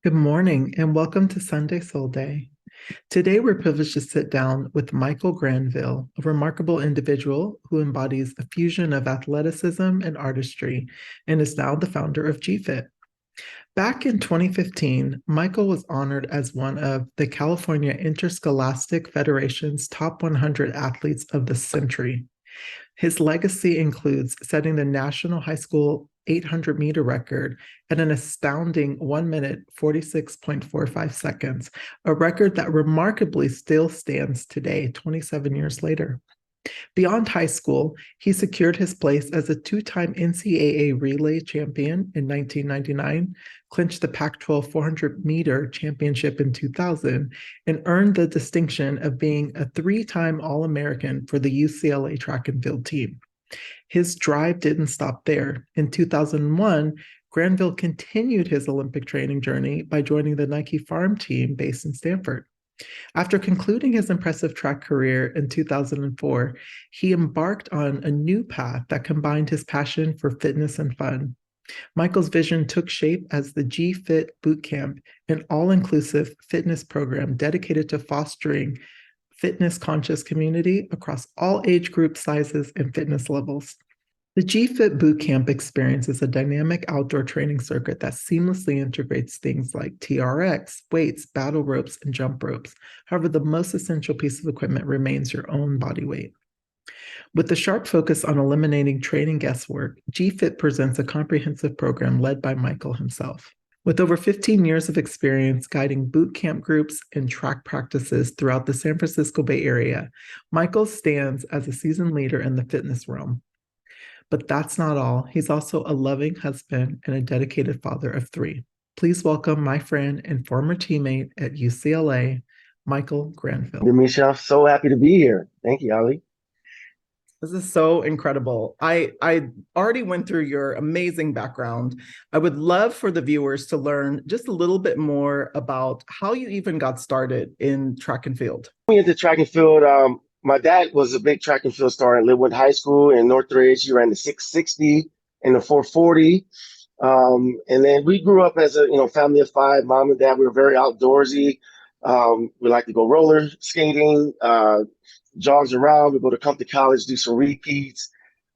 Good morning and welcome to Sunday Soul Day. Today we're privileged to sit down with Michael Granville, a remarkable individual who embodies a fusion of athleticism and artistry and is now the founder of GFIT. Back in 2015, Michael was honored as one of the California Interscholastic Federation's top 100 athletes of the century. His legacy includes setting the national high school 800-meter record at an astounding 1 minute 46.45 seconds, a record that remarkably still stands today, 27 years later. Beyond high school, he secured his place as a two-time NCAA relay champion in 1999, clinched the Pac-12 400-meter championship in 2000, and earned the distinction of being a three-time All-American for the UCLA Track and Field team. His drive didn't stop there. In 2001, Granville continued his Olympic training journey by joining the Nike Farm team based in Stanford. After concluding his impressive track career in 2004, he embarked on a new path that combined his passion for fitness and fun. Michael's vision took shape as the GFIT Bootcamp, an all-inclusive fitness program dedicated to fostering fitness-conscious community across all age groups, sizes, and fitness levels. The GFIT Bootcamp experience is a dynamic outdoor training circuit that seamlessly integrates things like TRX, weights, battle ropes, and jump ropes. However, the most essential piece of equipment remains your own body weight. With the sharp focus on eliminating training guesswork, GFIT presents a comprehensive program led by Michael himself. With over 15 years of experience guiding boot camp groups and track practices throughout the San Francisco Bay Area, Michael stands as a seasoned leader in the fitness realm. But that's not all. He's also a loving husband and a dedicated father of three. Please welcome my friend and former teammate at UCLA, Michael Granville. Demisha, I'm so happy to be here. Thank you, Ali. This is so incredible. I already went through your amazing background. I would love for the viewers to learn just a little bit more about how you even got started in track and field. Me into track and field. My dad was a big track and field star at Linwood High School in Northridge. He ran the 660 and the 440. And then we grew up as a family of five. Mom and dad, we were very outdoorsy. We like to go roller skating, jogs around. We go to Compton College, do some repeats.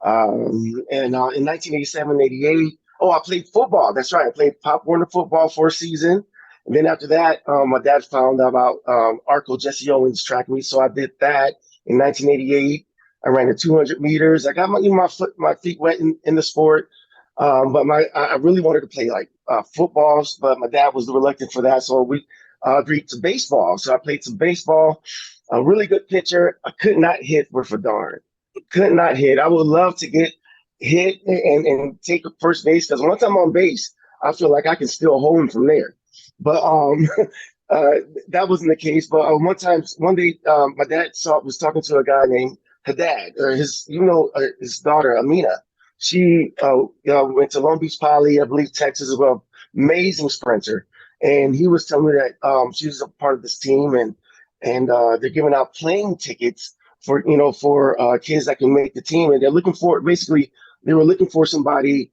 In 1987, 88, I played football. That's right. I played Pop Warner football for a season. And then after that, my dad found out about Arco Jesse Owens track meet. So I did that in 1988. I ran the 200 meters. I got my feet wet in the sport. But I really wanted to play like footballs, but my dad was reluctant for that. So we agreed to baseball. So I played some baseball. A really good pitcher. I could not hit worth a darn. Could not hit. I would love to get hit and take a first base because once I'm on base, I feel like I can still hold him from there. But that wasn't the case. But one day, my dad was talking to a guy named Haddad, or his daughter Amina. She went to Long Beach Poly, I believe Texas as well. Amazing sprinter, and he was telling me that she was a part of this team, and they're giving out plane tickets for kids that can make the team, and they were looking for somebody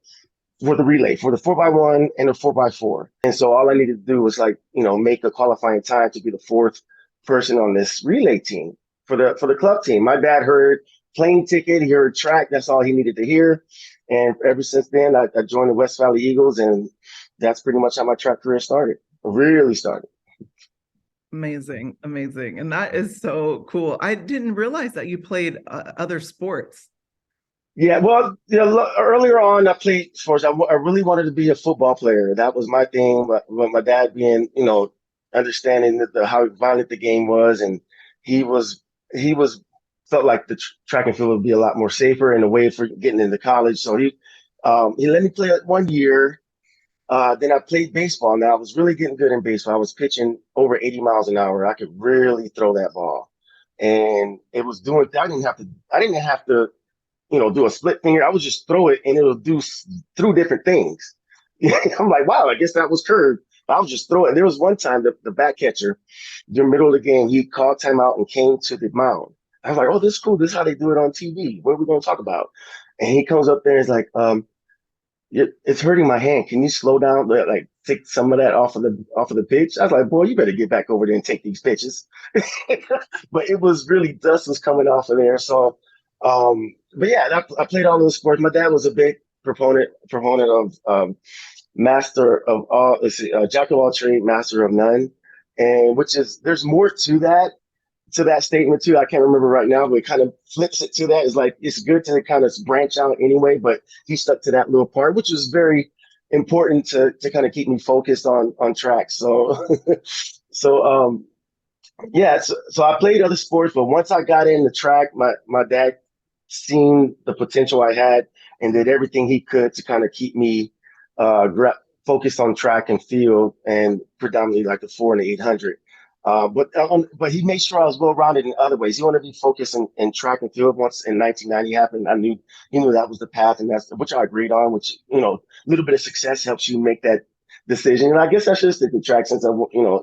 for the relay, for the 4x1 and the 4x4. And so all I needed to do was make a qualifying time to be the fourth person on this relay team for the club team. My dad heard plane ticket, he heard track, that's all he needed to hear. And ever since then, I joined the West Valley Eagles, and that's pretty much how my track career started. Really started. Amazing, amazing. And that is so cool. I didn't realize that you played other sports. Yeah, well, earlier on, I played sports. I really wanted to be a football player. That was my thing. But my dad being, understanding how violent the game was, and he was felt like the track and field would be a lot more safer and a way for getting into college. So he let me play it 1 year. Then I played baseball. Now I was really getting good in baseball. I was pitching over 80 miles an hour. I could really throw that ball, and it was doing. I didn't have to do a split finger. I would just throw it and it'll do through different things. I'm like, wow, I guess that was curved. I was just throwing. There was one time the back catcher, during the middle of the game, he called timeout and came to the mound. I was like, oh, this is cool. This is how they do it on TV. What are we going to talk about? And he comes up there and is like, it's hurting my hand. Can you slow down, like take some of that off of the pitch. I was like, boy, you better get back over there and take these pitches. But it was really dust was coming off of there. So, but yeah, I played all those sports. My dad was a big proponent of master of all. Let's see, jack of all trade, master of none, and which is there's more to that statement too. I can't remember right now, but it kind of flips it to that. It's like it's good to kind of branch out anyway, but he stuck to that little part, which was very important to kind of keep me focused on track. So so yeah, so I played other sports, but once I got into track, my dad seen the potential I had and did everything he could to kind of keep me focused on track and field and predominantly like the 4 and the 800. But he made sure I was well rounded in other ways. He wanted to be focused in track and field. Once in 1990 happened, he knew that was the path, and that's which I agreed on. Which a little bit of success helps you make that decision. And I guess I should stick to track since I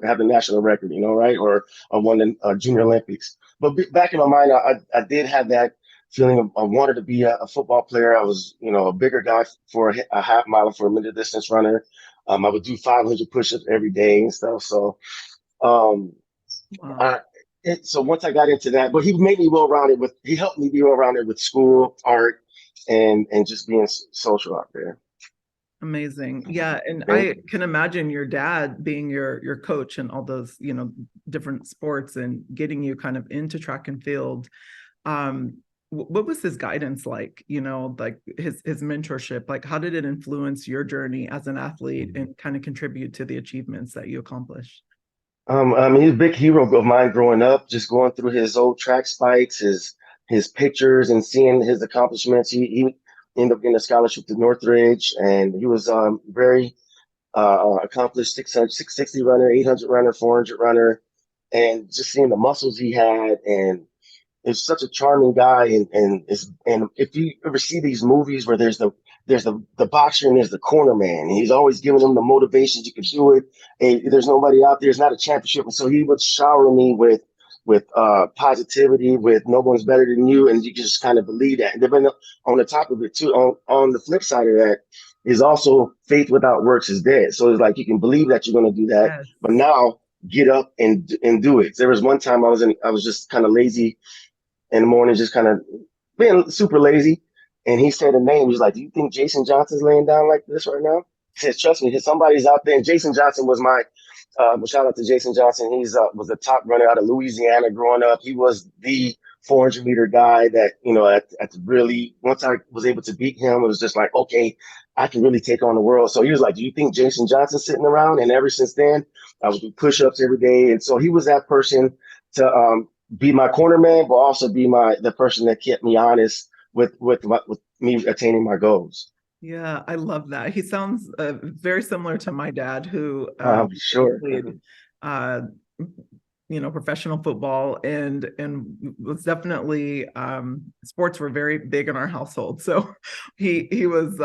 have the national record, right, or I won the Junior Olympics. But back in my mind, I did have that feeling of I wanted to be a football player. I was a bigger guy for a half mile for a middle distance runner. I would do 500 push-ups every day and stuff. So. Wow. So once I got into that, but he helped me be well rounded with school, art, and just being social out there. Amazing. Yeah. And I can imagine your dad being your coach in all those, different sports and getting you kind of into track and field. What was his guidance like, like his mentorship? Like, how did it influence your journey as an athlete and kind of contribute to the achievements that you accomplished? I mean, he's a big hero of mine growing up, just going through his old track spikes, his pictures and seeing his accomplishments. He ended up getting a scholarship to Northridge, and he was very accomplished 660 runner, 800 runner, 400 runner, and just seeing the muscles he had. And is such a charming guy, and if you ever see these movies where there's the boxer and there's the corner man, and he's always giving them the motivations you can do it, and there's nobody out there, it's not a championship, and so he would shower me with positivity, with no one's better than you, and you just kind of believe that. And then on the top of it too, on the flip side of that is also faith without works is dead. So it's like you can believe that you're going to do that, Yes. but now get up and do it. There was one time I was just kind of lazy in the morning, just kind of being super lazy. And he said a name. He was like, "Do you think Jason Johnson's laying down like this right now?" He says, "Trust me, somebody's out there." And Jason Johnson was shout out to Jason Johnson. He's was a top runner out of Louisiana growing up. He was the 400-meter guy that, at really, once I was able to beat him, it was just like, okay, I can really take on the world. So he was like, "Do you think Jason Johnson's sitting around?" And ever since then, I would do push-ups every day. And so he was that person to be my corner man, but also be the person that kept me honest with me attaining my goals. Yeah, I love that. He sounds very similar to my dad, who Sure. played, professional football and was definitely sports were very big in our household. So he was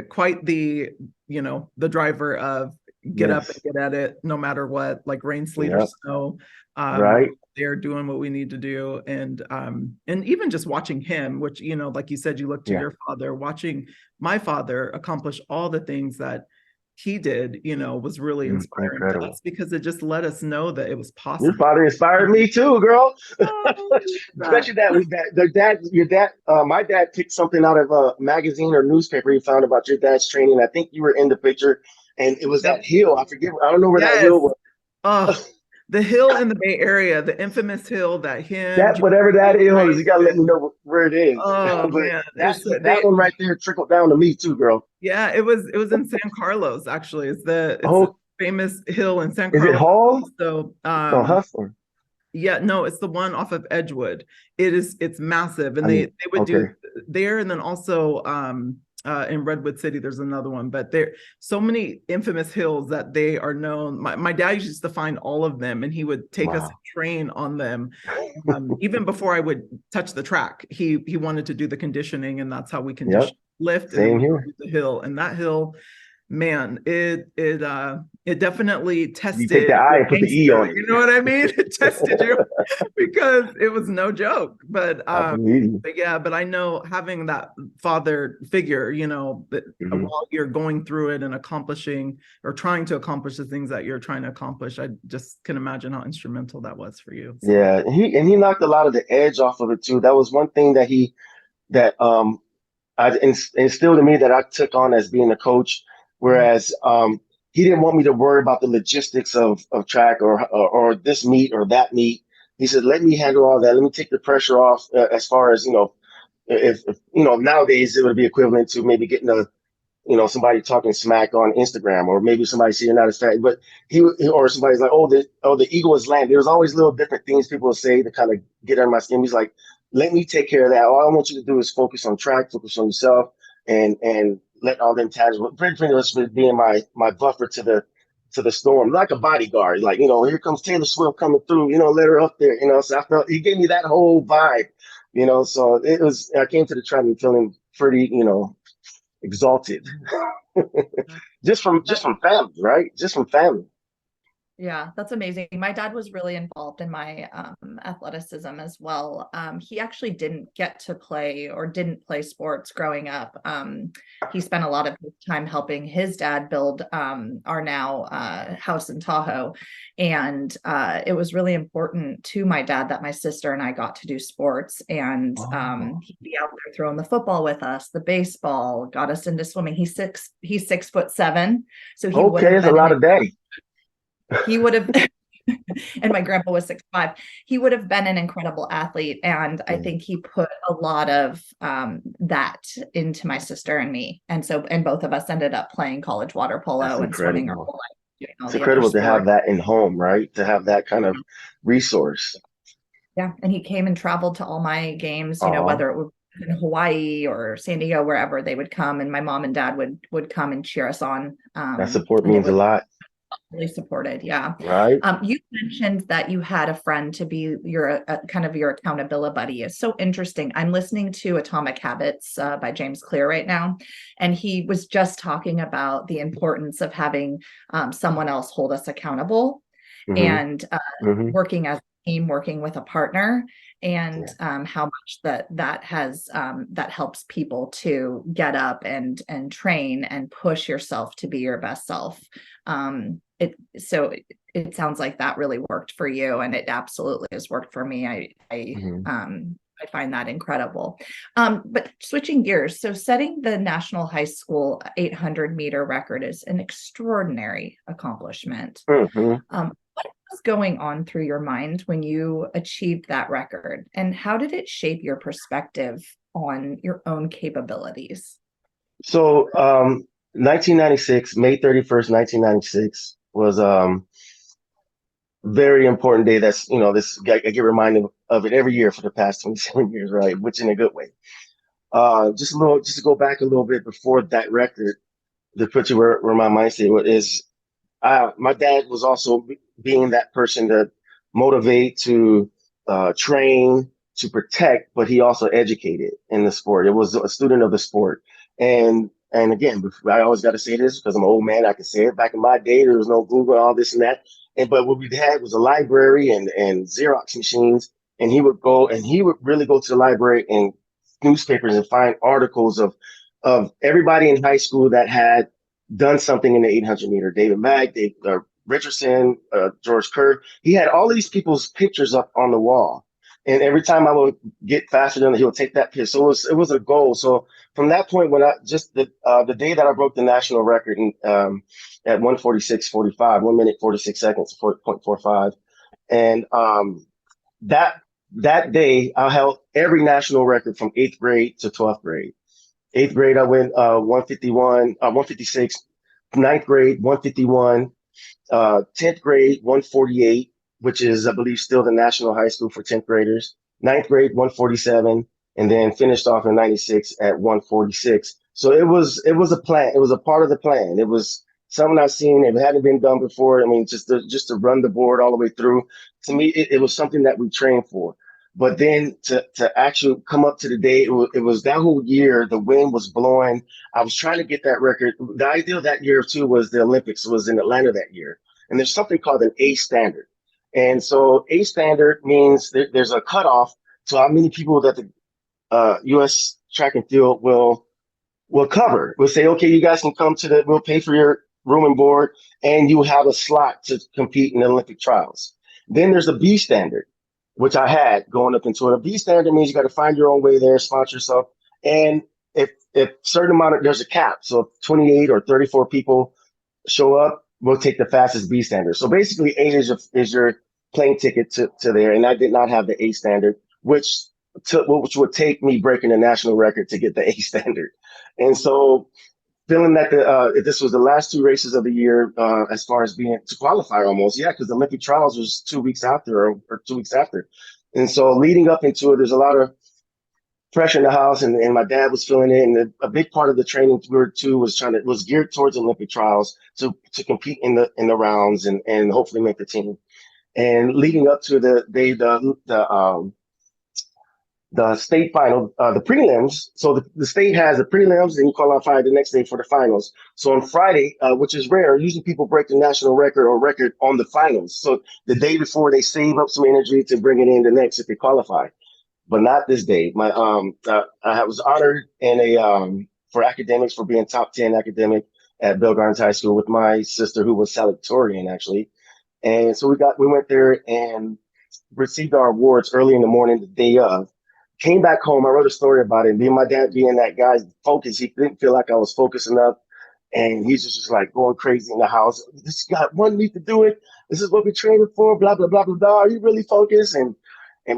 quite the the driver of get up and get at it no matter what, like rain, sleet, or snow. Right. They're doing what we need to do. And even just watching him, which, like you said, you look to your father, watching my father accomplish all the things that he did, was really inspiring to us, because it just let us know that it was possible. Your father inspired me too, girl. Especially your dad, my dad picked something out of a magazine or newspaper he found about your dad's training. I think you were in the picture, and it was that hill. I don't know where that hill was. Oh, the hill in the Bay Area, the infamous hill that whatever that is, you gotta let me know where it is. Oh man, that one right there trickled down to me too, girl. Yeah, it was in San Carlos, actually. It's a famous hill in San Carlos. Is it Hall? So Hustler. Yeah, no, it's the one off of Edgewood. It's massive, and they would do there, and then also in Redwood City, there's another one. But there so many infamous hills that they are known. My dad used to find all of them, and he would take us and train on them. Even before I would touch the track, he wanted to do the conditioning, and that's how we condition lift. Same here. The hill, and that hill, man, it definitely You take tested the I your and put the E gangster. on You know what I mean? It tested you it. because it was no joke. I believe you. But yeah, but I know having that father figure, you know, that Mhm. while you're going through it and accomplishing or trying to accomplish the things that you're trying to accomplish, I just can imagine how instrumental that was for you. So Yeah, and he knocked a lot of the edge off of it too. That was one thing that I instilled in me that I took on as being a coach. Whereas he didn't want me to worry about the logistics of track or this meet or that meet. He said, "Let me handle all that. Let me take the pressure off as far as if nowadays it would be equivalent to maybe getting somebody talking smack on Instagram, or maybe somebody saying not as fat, but or somebody's like, the eagle is landed. There's always little different things people will say to kind of get under my skin. He's like, let me take care of that. All I want you to do is focus on track, focus on yourself, and let all the intangible, pretty much being my buffer to the storm, like a bodyguard. Like, here comes Taylor Swift coming through. Let her up there. So I felt he gave me that whole vibe. So it was. I came to the track feeling pretty, exalted. Just from family, right? Just from family. Yeah, that's amazing. My dad was really involved in my athleticism as well. He actually didn't get to play or didn't play sports growing up. He spent a lot of his time helping his dad build our now house in Tahoe. And it was really important to my dad that my sister and I got to do sports. And Oh, he'd be out there throwing the football with us, the baseball, got us into swimming. He's 6'7", so he would okay, have it's a been lot an of daddy. he would have and my grandpa was 6'5". He would have been an incredible athlete, and I Yeah, think he put a lot of that into my sister and me. And both of us ended up playing college water that's polo and swimming our incredible. whole life, doing all It's the other incredible to have sports. that in home, right? To have that kind of resource. Yeah, and he came and traveled to all my games, Oh, whether it was in Hawaii or San Diego, wherever they would come, and my mom and dad would come and cheer us on. that support And it means a was lot, really supported. Yeah. right? You mentioned that you had a friend to be your kind of your accountability buddy. Is so interesting. I'm listening to Atomic Habits by James Clear right now, and he was just talking about the importance of having someone else hold us accountable, Mm-hmm. and Mm-hmm. working as a team, working with a partner, and Yeah, how much that helps people to get up and train and push yourself to be your best self. It sounds like that really worked for you, and it absolutely has worked for me. mm-hmm. I find that incredible. But switching gears, so setting the national high school 800-meter record is an extraordinary accomplishment. Mm-hmm. What was going on through your mind when you achieved that record, and how did it shape your perspective on your own capabilities? So, 1996, May 31st, 1996 was very important day. That's this I get reminded of it every year for the past 27 years, right? Which in a good way. Just to go back a little bit before that record, to put you where my mindset is. My dad was also being that person to motivate, to train, to protect, but he also educated in the sport. It was a student of the sport. And again, I always got to say this because I'm an old man. I can say it. Back in my day, there was no Google, all this and that. But what we had was a library and Xerox machines. And he would really go to the library and newspapers and find articles of everybody in high school that had done something in the 800-meter. David Mack, Richardson, George Kerr. He had all these people's pictures up on the wall. And every time I would get faster than he would take that picture. So it was a goal. So from that point, when I just the day that I broke the national record at 1:46:45, 1 minute 46 seconds, 4.45, and that that day I held every national record from 8th grade to 12th grade. 8th grade, I went 151, 156. Ninth grade, 151. 10th grade, 148, which is, I believe, still the national high school for 10th graders. Ninth grade, 147, and then finished off in 96 at 146. So it was a plan. It was a part of the plan. It was something I've seen. It hadn't been done before. I mean, just to run the board all the way through. To me, it was something that we trained for. But then to actually come up to the day, it was that whole year, the wind was blowing. I was trying to get that record. The ideal that year too was the Olympics was in Atlanta that year. And there's something called an A standard. And so A standard means there's a cutoff to how many people that the U.S. Track and Field will cover. We'll say, okay, you guys can come we'll pay for your room and board, and you have a slot to compete in the Olympic trials. Then there's a B standard, which I had going up into it. A B standard means you got to find your own way there, sponsor yourself. And if certain there's a cap. So if 28 or 34 people show up, we'll take the fastest B standard. So basically A is your plane ticket to there. And I did not have the A standard, which would take me breaking the national record to get the A standard. And so feeling that this was the last two races of the year as far as being to qualify almost. Yeah, because the Olympic trials was 2 weeks after or 2 weeks after. And so leading up into it, there's a lot of pressure in the house, and my dad was feeling it. And a big part of the training we were too was geared towards Olympic trials to compete in the rounds and hopefully make the team. And leading up to the state final, the prelims. So the state has the prelims, and you qualify the next day for the finals. So on Friday, which is rare, usually people break the national record or record on the finals. So the day before, they save up some energy to bring it in the next if they qualify. But not this day. I was honored for academics for being top 10 academic at Bell Gardens High School with my sister, who was salutatorian actually. And so we went there and received our awards early in the morning, the day of. Came back home. I wrote a story about it. My dad being that guy's focus, he didn't feel like I was focused enough. And he's just like going crazy in the house. This guy wanted me to do it. This is what we're training for, blah, blah, blah, blah, blah. Are you really focused? And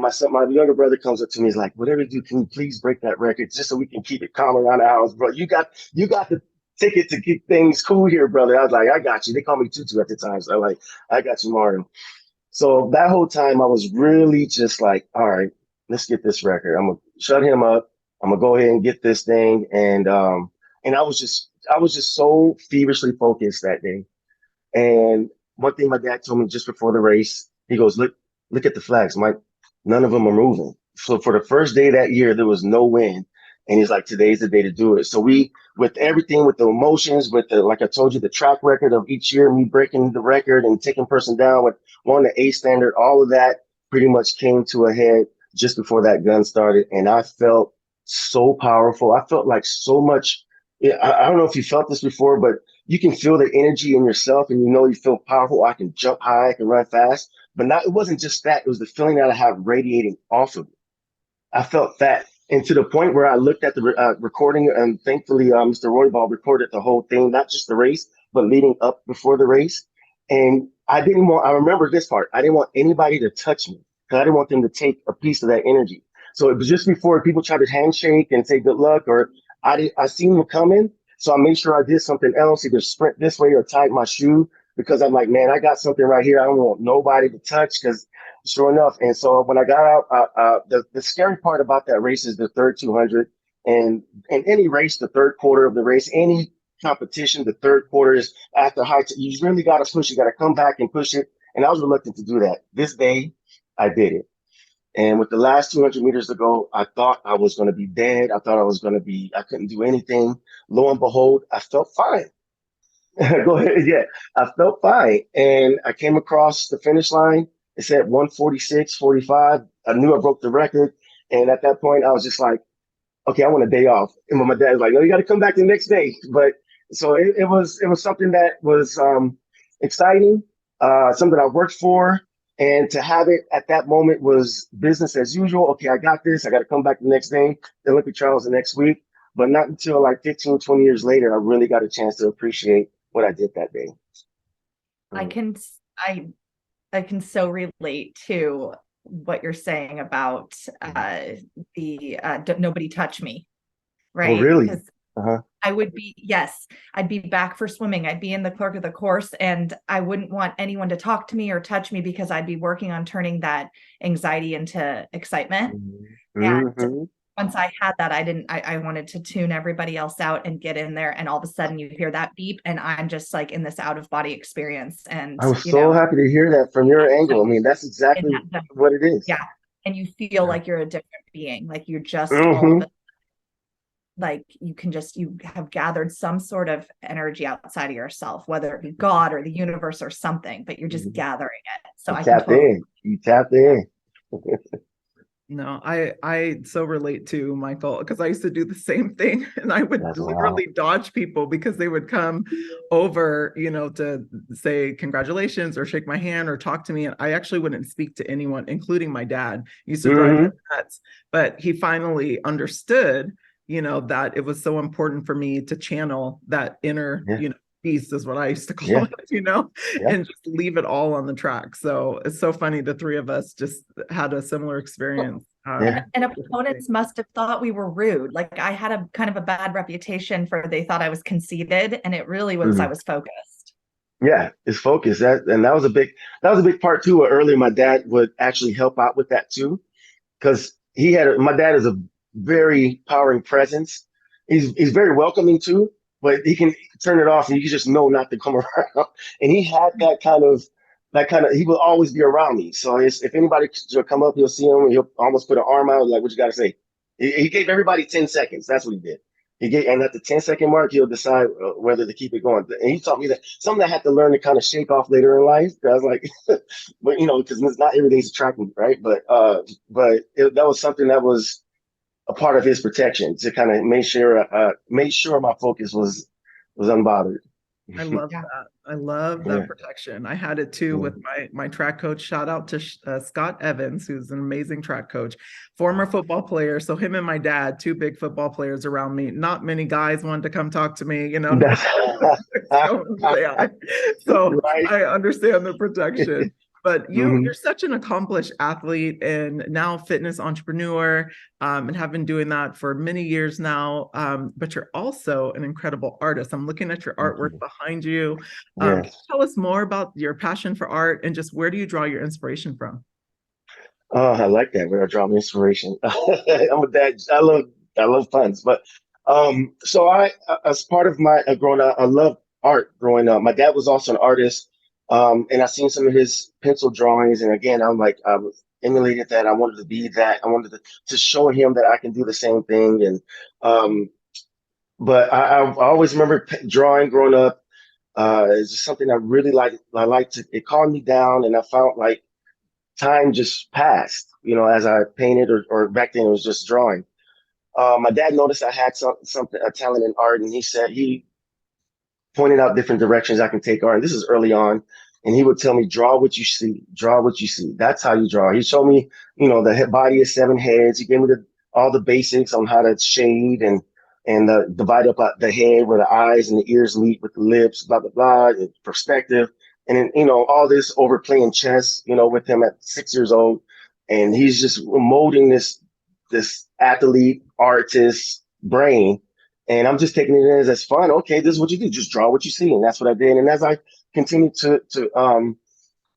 my younger brother comes up to me. He's like, whatever you do, can you please break that record just so we can keep it calm around the house, bro? You got the ticket to keep things cool here, brother. I was like, I got you. They call me Tutu at the time. So I'm like, I got you, Martin. So that whole time I was really just like, all right, let's get this record. I'm gonna shut him up. I'm gonna go ahead and get this thing. And I was just so feverishly focused that day. And one thing my dad told me just before the race, he goes, look at the flags, Mike. None of them are moving. So for the first day that year, there was no wind. And he's like, today's the day to do it. So with everything, with the emotions, like I told you, the track record of each year, me breaking the record and taking person down with the A standard, all of that pretty much came to a head just before that gun started. And I felt so powerful. I felt like so much. I don't know if you felt this before, but you can feel the energy in yourself and you feel powerful. I can jump high, I can run fast. But it wasn't just that. It was the feeling that I had radiating off of me. I felt that. And to the point where I looked at the recording, and thankfully, Mr. Roybal recorded the whole thing, not just the race, but leading up before the race. And I remember this part. I didn't want anybody to touch me because I didn't want them to take a piece of that energy. So it was just before people tried to handshake and say good luck, or I seen them coming. So I made sure I did something else, either sprint this way or tied my shoe, because I'm like, man, I got something right here. I don't want nobody to touch, because sure enough. And so when I got out, the scary part about that race is the third 200. And in any race, the third quarter of the race, any competition, the third quarter is after you really got to push. You got to come back and push it. And I was reluctant to do that. This day, I did it. And with the last 200 meters to go, I thought I was going to be dead. I thought I couldn't do anything. Lo and behold, I felt fine. Go ahead. Yeah, I felt fine. And I came across the finish line. It said 1:46:45. I knew I broke the record. And at that point, I was just like, okay, I want a day off. And my dad was like, no, you got to come back the next day. But so it was something that was exciting, something I worked for. And to have it at that moment was business as usual. Okay, I got this. I got to come back the next day. The Olympic trials the next week. But not until like 15, 20 years later, I really got a chance to appreciate what I did that day. I can so relate to what you're saying about the nobody touch me, right? Oh, really? Because I'd be back for swimming. I'd be in the clerk of the course, and I wouldn't want anyone to talk to me or touch me, because I'd be working on turning that anxiety into excitement. Mm-hmm. And once I had that, I wanted to tune everybody else out and get in there. And all of a sudden you hear that beep, and I'm just like in this out of body experience. And I was so happy to hear that from your angle. I mean, that's exactly what it is. Yeah. and you feel like you're a different being, like you're just all of Mm-hmm. it, like you have gathered some sort of energy outside of yourself, whether it be God or the universe or something, but you're just gathering it. So You I can tapped totally. in. You tapped in. No, I so relate to Michael because I used to do the same thing and I would That's wild. literally dodge people because they would come over, to say congratulations or shake my hand or talk to me. And I actually wouldn't speak to anyone, including my dad. He used to drive me Mm-hmm. nuts, but he finally understood, that it was so important for me to channel that inner, Yeah. beast is what I used to call Yeah. it, Yeah. and just leave it all on the track. So it's so funny. The three of us just had a similar experience. Yeah. And opponents must have thought we were rude. Like I had a kind of a bad reputation for they thought I was conceited, and it really was I Mm-hmm. was focused. Yeah. It's focused. That was a big part too. Where earlier my dad would actually help out with that too, because my dad is a very powering presence. He's very welcoming too, but he can turn it off and you just know not to come around. And he had he will always be around me. So if anybody should come up, he'll see him and he'll almost put an arm out like, what you got to say? He gave everybody 10 seconds. That's what he did. And at the 10-second mark, he'll decide whether to keep it going. And he taught me that something I had to learn to kind of shake off later in life. I was like, but because not everything's attractive, right? That was something that was a part of his protection to kind of make sure my focus was unbothered. I love Yeah. that. I love Yeah. that protection. I had it too Yeah. with my track coach. Shout out to Scott Evans, who's an amazing track coach, former football player. So him and my dad, two big football players around me. Not many guys wanted to come talk to me, That's So right. I understand the protection. But Mhm. you're such an accomplished athlete and now fitness entrepreneur, and have been doing that for many years now. But you're also an incredible artist. I'm looking at your Thank artwork you. behind you. Can you Yes. tell us more about your passion for art and just where do you draw your inspiration from? Oh, I like that. Where I draw my inspiration. I'm a dad. I love puns. But so as part of my growing up, I love art growing up. My dad was also an artist, and I seen some of his pencil drawings, and again, I was emulated that. I wanted to be that. I wanted to show him that I can do the same thing. And but I always remember drawing growing up. It's just something I really like. I like to. It calmed me down, and I felt like time just passed, as I painted or back then it was just drawing. My dad noticed I had something, a talent in art, and he pointed out different directions I can take art. And this is early on. And he would tell me, draw what you see, draw what you see. That's how you draw. He showed me, the body is 7 heads. He gave me all the basics on how to shade and divide up the head where the eyes and the ears meet with the lips, blah, blah, blah, and perspective. And then, all this over playing chess, with him at 6 years old. And he's just molding this athlete, artist brain, and I'm just taking it as fun. Okay, this is what you do. Just draw what you see. And that's what I did. And as I continued to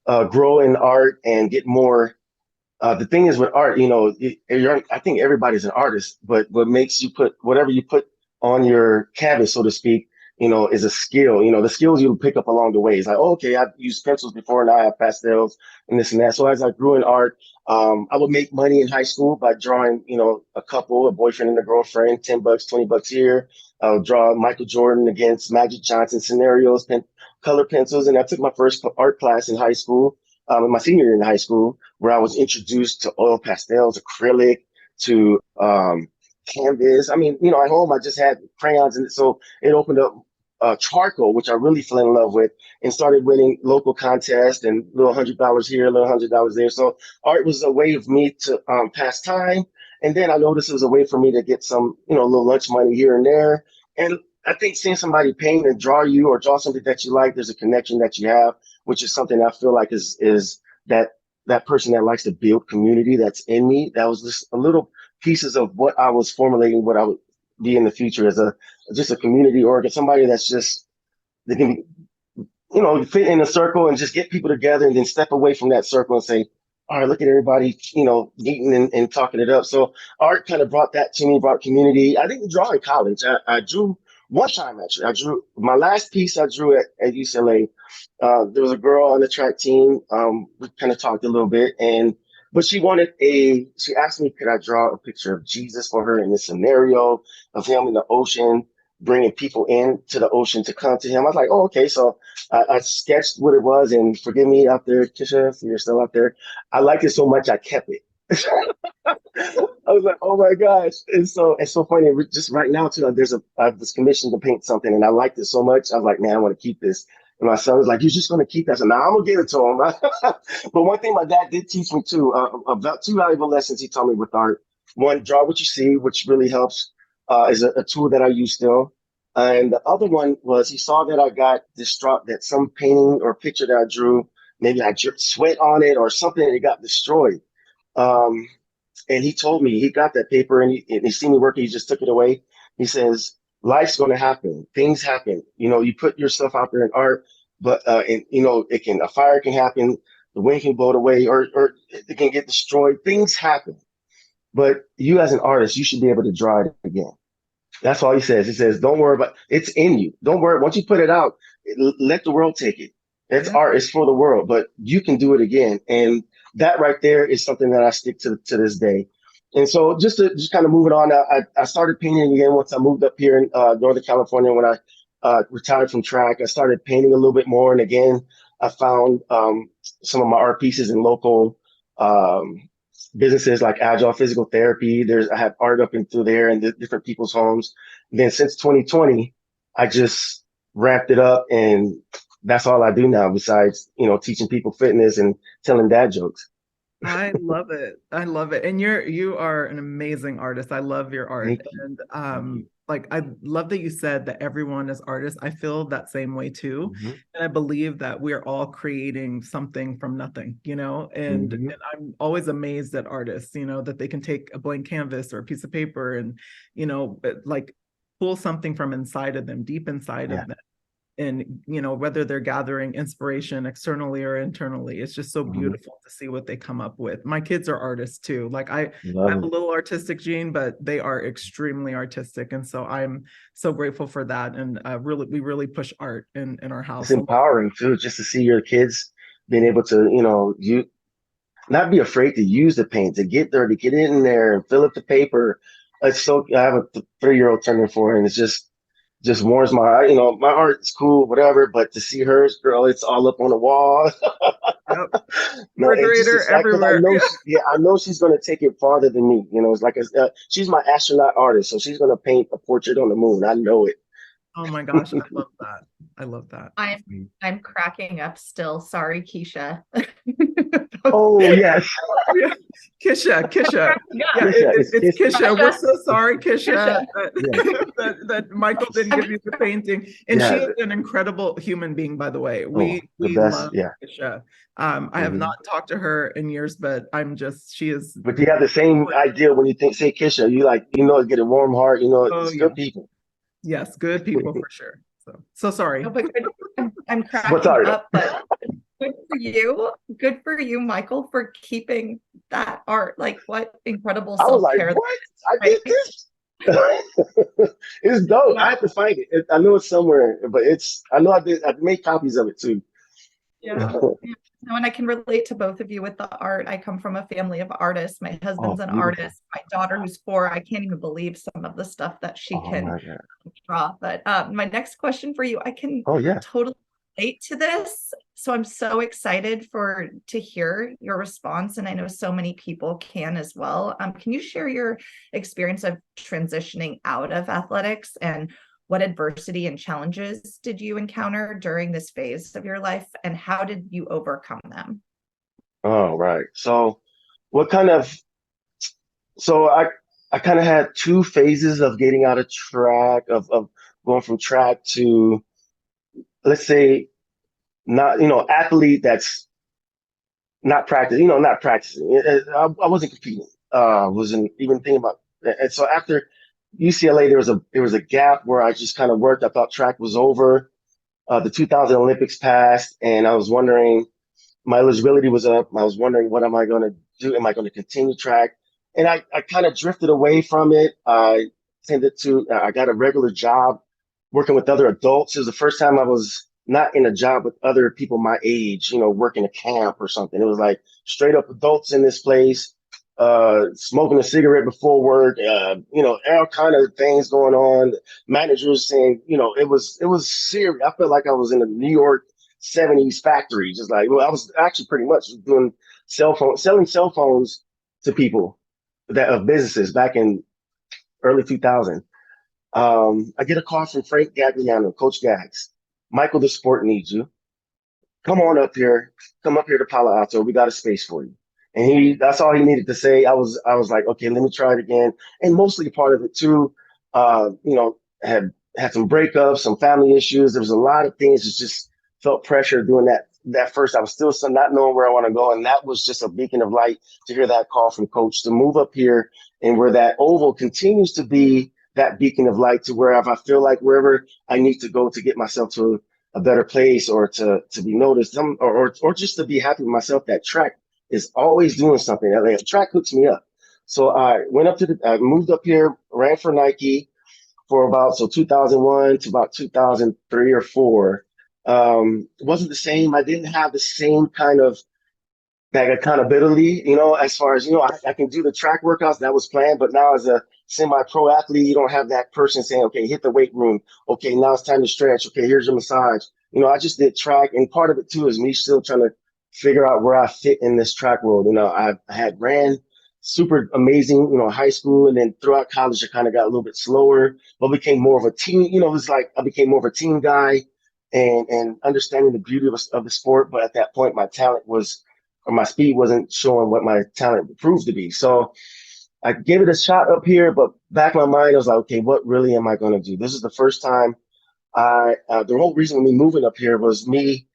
grow in art and get more, the thing is with art, I think everybody's an artist, but what makes you whatever you put on your canvas, so to speak, is a skill. The skills you pick up along the way. It's like, oh, okay, I've used pencils before, now I have pastels and this and that. So as I grew in art, I would make money in high school by drawing, a boyfriend and a girlfriend, $10, $20 here. I would draw Michael Jordan against Magic Johnson scenarios, color pencils. And I took my first art class in high school, in my senior year in high school, where I was introduced to oil pastels, acrylic, to canvas. I mean, at home I just had crayons, and so it opened up charcoal, which I really fell in love with, and started winning local contests and little $100 here, little $100 there. So art was a way of me to pass time, and then I noticed it was a way for me to get some, little lunch money here and there. And I think seeing somebody paint and draw you or draw something that you like, there's a connection that you have, which is something I feel like is that person that likes to build community that's in me. That was just a little pieces of what I was formulating, what I would be in the future as just a community organ, somebody that's just they can fit in a circle and just get people together and then step away from that circle and say, all right, look at everybody, meeting and talking it up. So art kind of brought that to me, brought community. I didn't draw in college. I drew one time, actually. I drew my last piece I drew at UCLA. There was a girl on the track team. We kind of talked a little bit, and but she asked me, could I draw a picture of Jesus for her in this scenario of him in the ocean, bringing people into the ocean to come to him. I was like, oh, okay. So I sketched what it was, and forgive me out there, Kisha, if you're still out there. I liked it so much, I kept it. I was like, oh my gosh. It's so funny. Just right now, too, I was commissioned to paint something, and I liked it so much. I was like, man, I want to keep this. And my son was like, you're just going to keep that. So now I'm going to give it to him. But one thing my dad did teach me, too, about two valuable lessons he taught me with art. One, draw what you see, which really helps, is a tool that I use still. And the other one was he saw that I got distraught, that some painting or picture that I drew, maybe I dripped sweat on it or something, and it got destroyed. Um, and he told me he got that paper and he seen me working. He just took it away. He says, life's going to happen. Things happen. You know, you put yourself out there in art, but, and you know, a fire can happen. The wind can blow it away or it can get destroyed. Things happen. But you as an artist, you should be able to draw it again. That's all he says. He says, don't worry about it's in you. Don't worry. Once you put it out, let the world take it. It's art. It's for the world, but you can do it again. And that right there is something that I stick to this day. And so just kind of moving on, I started painting again once I moved up here in Northern California. When I retired from track, I started painting a little bit more. And again, I found some of my art pieces in local businesses like Agile Physical Therapy. I have art up and through there in different people's homes. And then since 2020, I just wrapped it up, and that's all I do now besides, you know, teaching people fitness and telling dad jokes. I love it. I love it. And you are an amazing artist. I love your art. Thank you. And like I love that you said that everyone is artists. I feel that same way too. Mm-hmm. And I believe that we're all creating something from nothing, you know, and I'm always amazed at artists, you know, that they can take a blank canvas or a piece of paper and, you know, like pull something from inside of them, deep inside of them. And, you know, whether they're gathering inspiration externally or internally, it's just so beautiful to see what they come up with. My kids are artists too. Like I have a little artistic gene, but they are extremely artistic. And so I'm so grateful for that. And we really push art in our house. It's empowering too, just to see your kids being able to, you know, not be afraid to use the paint, to get there, to get in there and fill up the paper. It's so, I have a 3-year-old turning 4, and it's just warms my, you know, my art's cool, whatever, but to see hers, girl, it's all up on the wall. No, everywhere. I know she's going to take it farther than me. You know, it's like she's my astronaut artist, so she's going to paint a portrait on the moon. I know it. Oh my gosh, I love that. I love that. I'm cracking up still. Sorry, Keisha. Oh yes. Kisha. It's Kisha. We're so sorry, Kisha, that Michael didn't give you the painting. And she is an incredible human being, by the way. We love Kisha. I have not talked to her in years, but she is. But you have the same idea when you say Kisha. You like, you know, get a warm heart. You know, it's good people. Yes, good people for sure. So sorry. No, but I'm cracking up, but good for you, Michael, for keeping that art. Like, what incredible self-care. I was like, what? I did this? It's dope. I have to find it. I know it's somewhere, but I know I made copies of it too. Yeah. No, and I can relate to both of you with the art. I come from a family of artists. My husband's an artist. My daughter, who's 4, I can't even believe some of the stuff that she can draw. But my next question for you, I can totally relate to this. So I'm so excited to hear your response. And I know so many people can as well. Can you share your experience of transitioning out of athletics, and what adversity and challenges did you encounter during this phase of your life, and how did you overcome them? Oh, right. So I kind of had 2 phases of getting out of track, of going from track to, let's say, not, you know, athlete that's not practicing, I wasn't competing, wasn't even thinking about it. And so after UCLA, there was a gap where I just kind of worked. I thought track was over. The 2000 Olympics passed, and I was wondering, my eligibility was up. I was wondering, what am I going to do? Am I going to continue track? And I kind of drifted away from it. I got a regular job working with other adults. It was the first time I was not in a job with other people my age, working a camp or something. It was like straight up adults in this place, smoking a cigarette before work, all kind of things going on. Managers saying, it was serious. I felt like I was in a New York 70s factory, just like, well, I was actually pretty much doing selling cell phones to people that of businesses back in early 2000. I get a call from Frank Gagliano, Coach Gags. Michael, the sport needs you. Come on up here. Come up here to Palo Alto. We got a space for you. And that's all he needed to say. I was like, okay, let me try it again. And mostly part of it too, had some breakups, some family issues. There was a lot of things that just felt pressure doing that first. I was still not knowing where I want to go. And that was just a beacon of light to hear that call from coach to move up here and where that oval continues to be that beacon of light to wherever I feel like wherever I need to go to get myself to a better place or to be noticed or just to be happy with myself. That track is always doing something. Like, track hooks me up. So I moved up here, ran for Nike for about 2001 to about 2003 or four. It wasn't the same. I didn't have the same kind of that accountability, as far as, I can do the track workouts that was planned, but now as a semi-pro athlete, you don't have that person saying, okay, hit the weight room. Okay, now it's time to stretch. Okay, here's your massage. I just did track. And part of it too is me still trying to figure out where I fit in this track world. I had ran super amazing, high school. And then throughout college, I kind of got a little bit slower, but became more of a team. It was like I became more of a team guy and understanding the beauty of the sport. But at that point, my talent was, or my speed wasn't showing what my talent proved to be. So I gave it a shot up here, but back in my mind, I was like, okay, what really am I going to do? This is the first time the whole reason of me moving up here was me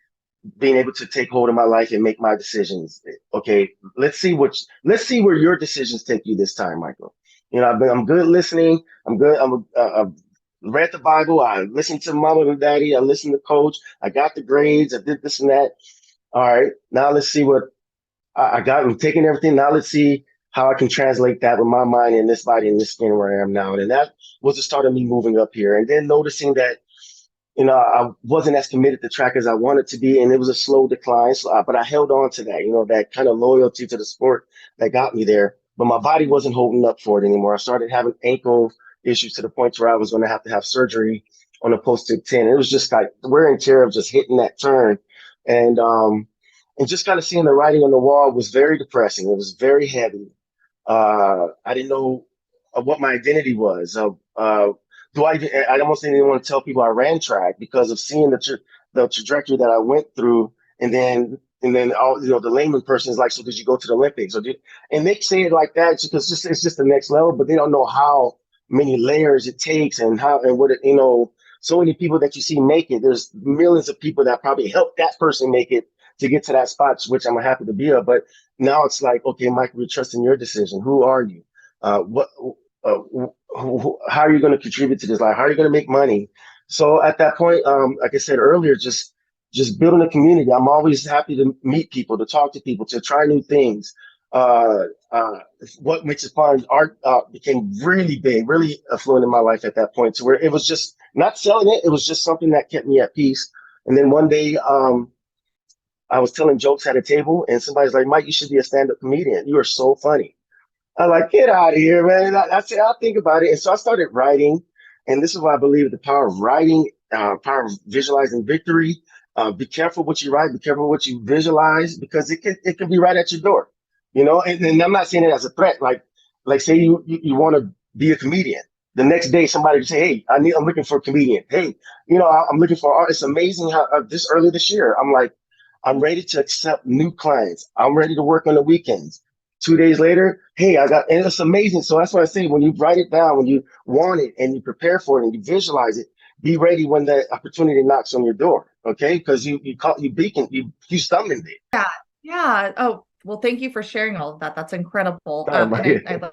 being able to take hold of my life and make my decisions. Okay, let's see where your decisions take you this time, Michael. I'm good listening. I'm good. I read the Bible. I listened to mama and daddy. I listened to coach. I got the grades. I did this and that. All right, now let's see what I got. I'm taking everything. Now let's see how I can translate that with my mind and this body and this skin where I am now. And that was the start of me moving up here. And then noticing that, I wasn't as committed to track as I wanted to be. And it was a slow decline. But I held on to that, that kind of loyalty to the sport that got me there. But my body wasn't holding up for it anymore. I started having ankle issues to the point where I was going to have surgery on a post-tip 10. It was just like the wear and tear of just hitting that turn. And just kind of seeing the writing on the wall was very depressing. It was very heavy. I didn't know what my identity was. I almost didn't even want to tell people I ran track because of seeing the trajectory that I went through. And then all, the layman person is like, so did you go to the Olympics? And they say it like that because it's just the next level, but they don't know how many layers it takes and so many people that you see make it. There's millions of people that probably helped that person make it to get to that spot, which I'm happy to be of. But now it's like, okay, Mike, we trust in your decision. Who are you? How are you going to contribute to this life? How are you going to make money? So at that point, like I said earlier, just building a community. I'm always happy to meet people, to talk to people, to try new things. Uh, uh, what makes it fun? Art became really big, really affluent in my life at that point, to where it was just not selling it. It was just something that kept me at peace. And then one day, I was telling jokes at a table, and somebody's like, "Mike, you should be a stand-up comedian. You are so funny." I'm like, "Get out of here, man." I said, "I'll think about it." And so I started writing, and this is why I believe the power of writing, power of visualizing victory. Be careful what you write. Be careful what you visualize, because it can be right at your door, And I'm not saying it as a threat. Like say you want to be a comedian. The next day, somebody would say, "Hey, I'm looking for a comedian. Hey, I'm looking for art." It's amazing how this early this year, I'm like, I'm ready to accept new clients. I'm ready to work on the weekends. 2 days later, hey, and it's amazing. So that's what I say, when you write it down, when you want it and you prepare for it and you visualize it, be ready when the opportunity knocks on your door. Okay. Because you summoned it. Yeah. Yeah. Oh, well, thank you for sharing all of that. That's incredible. Um, And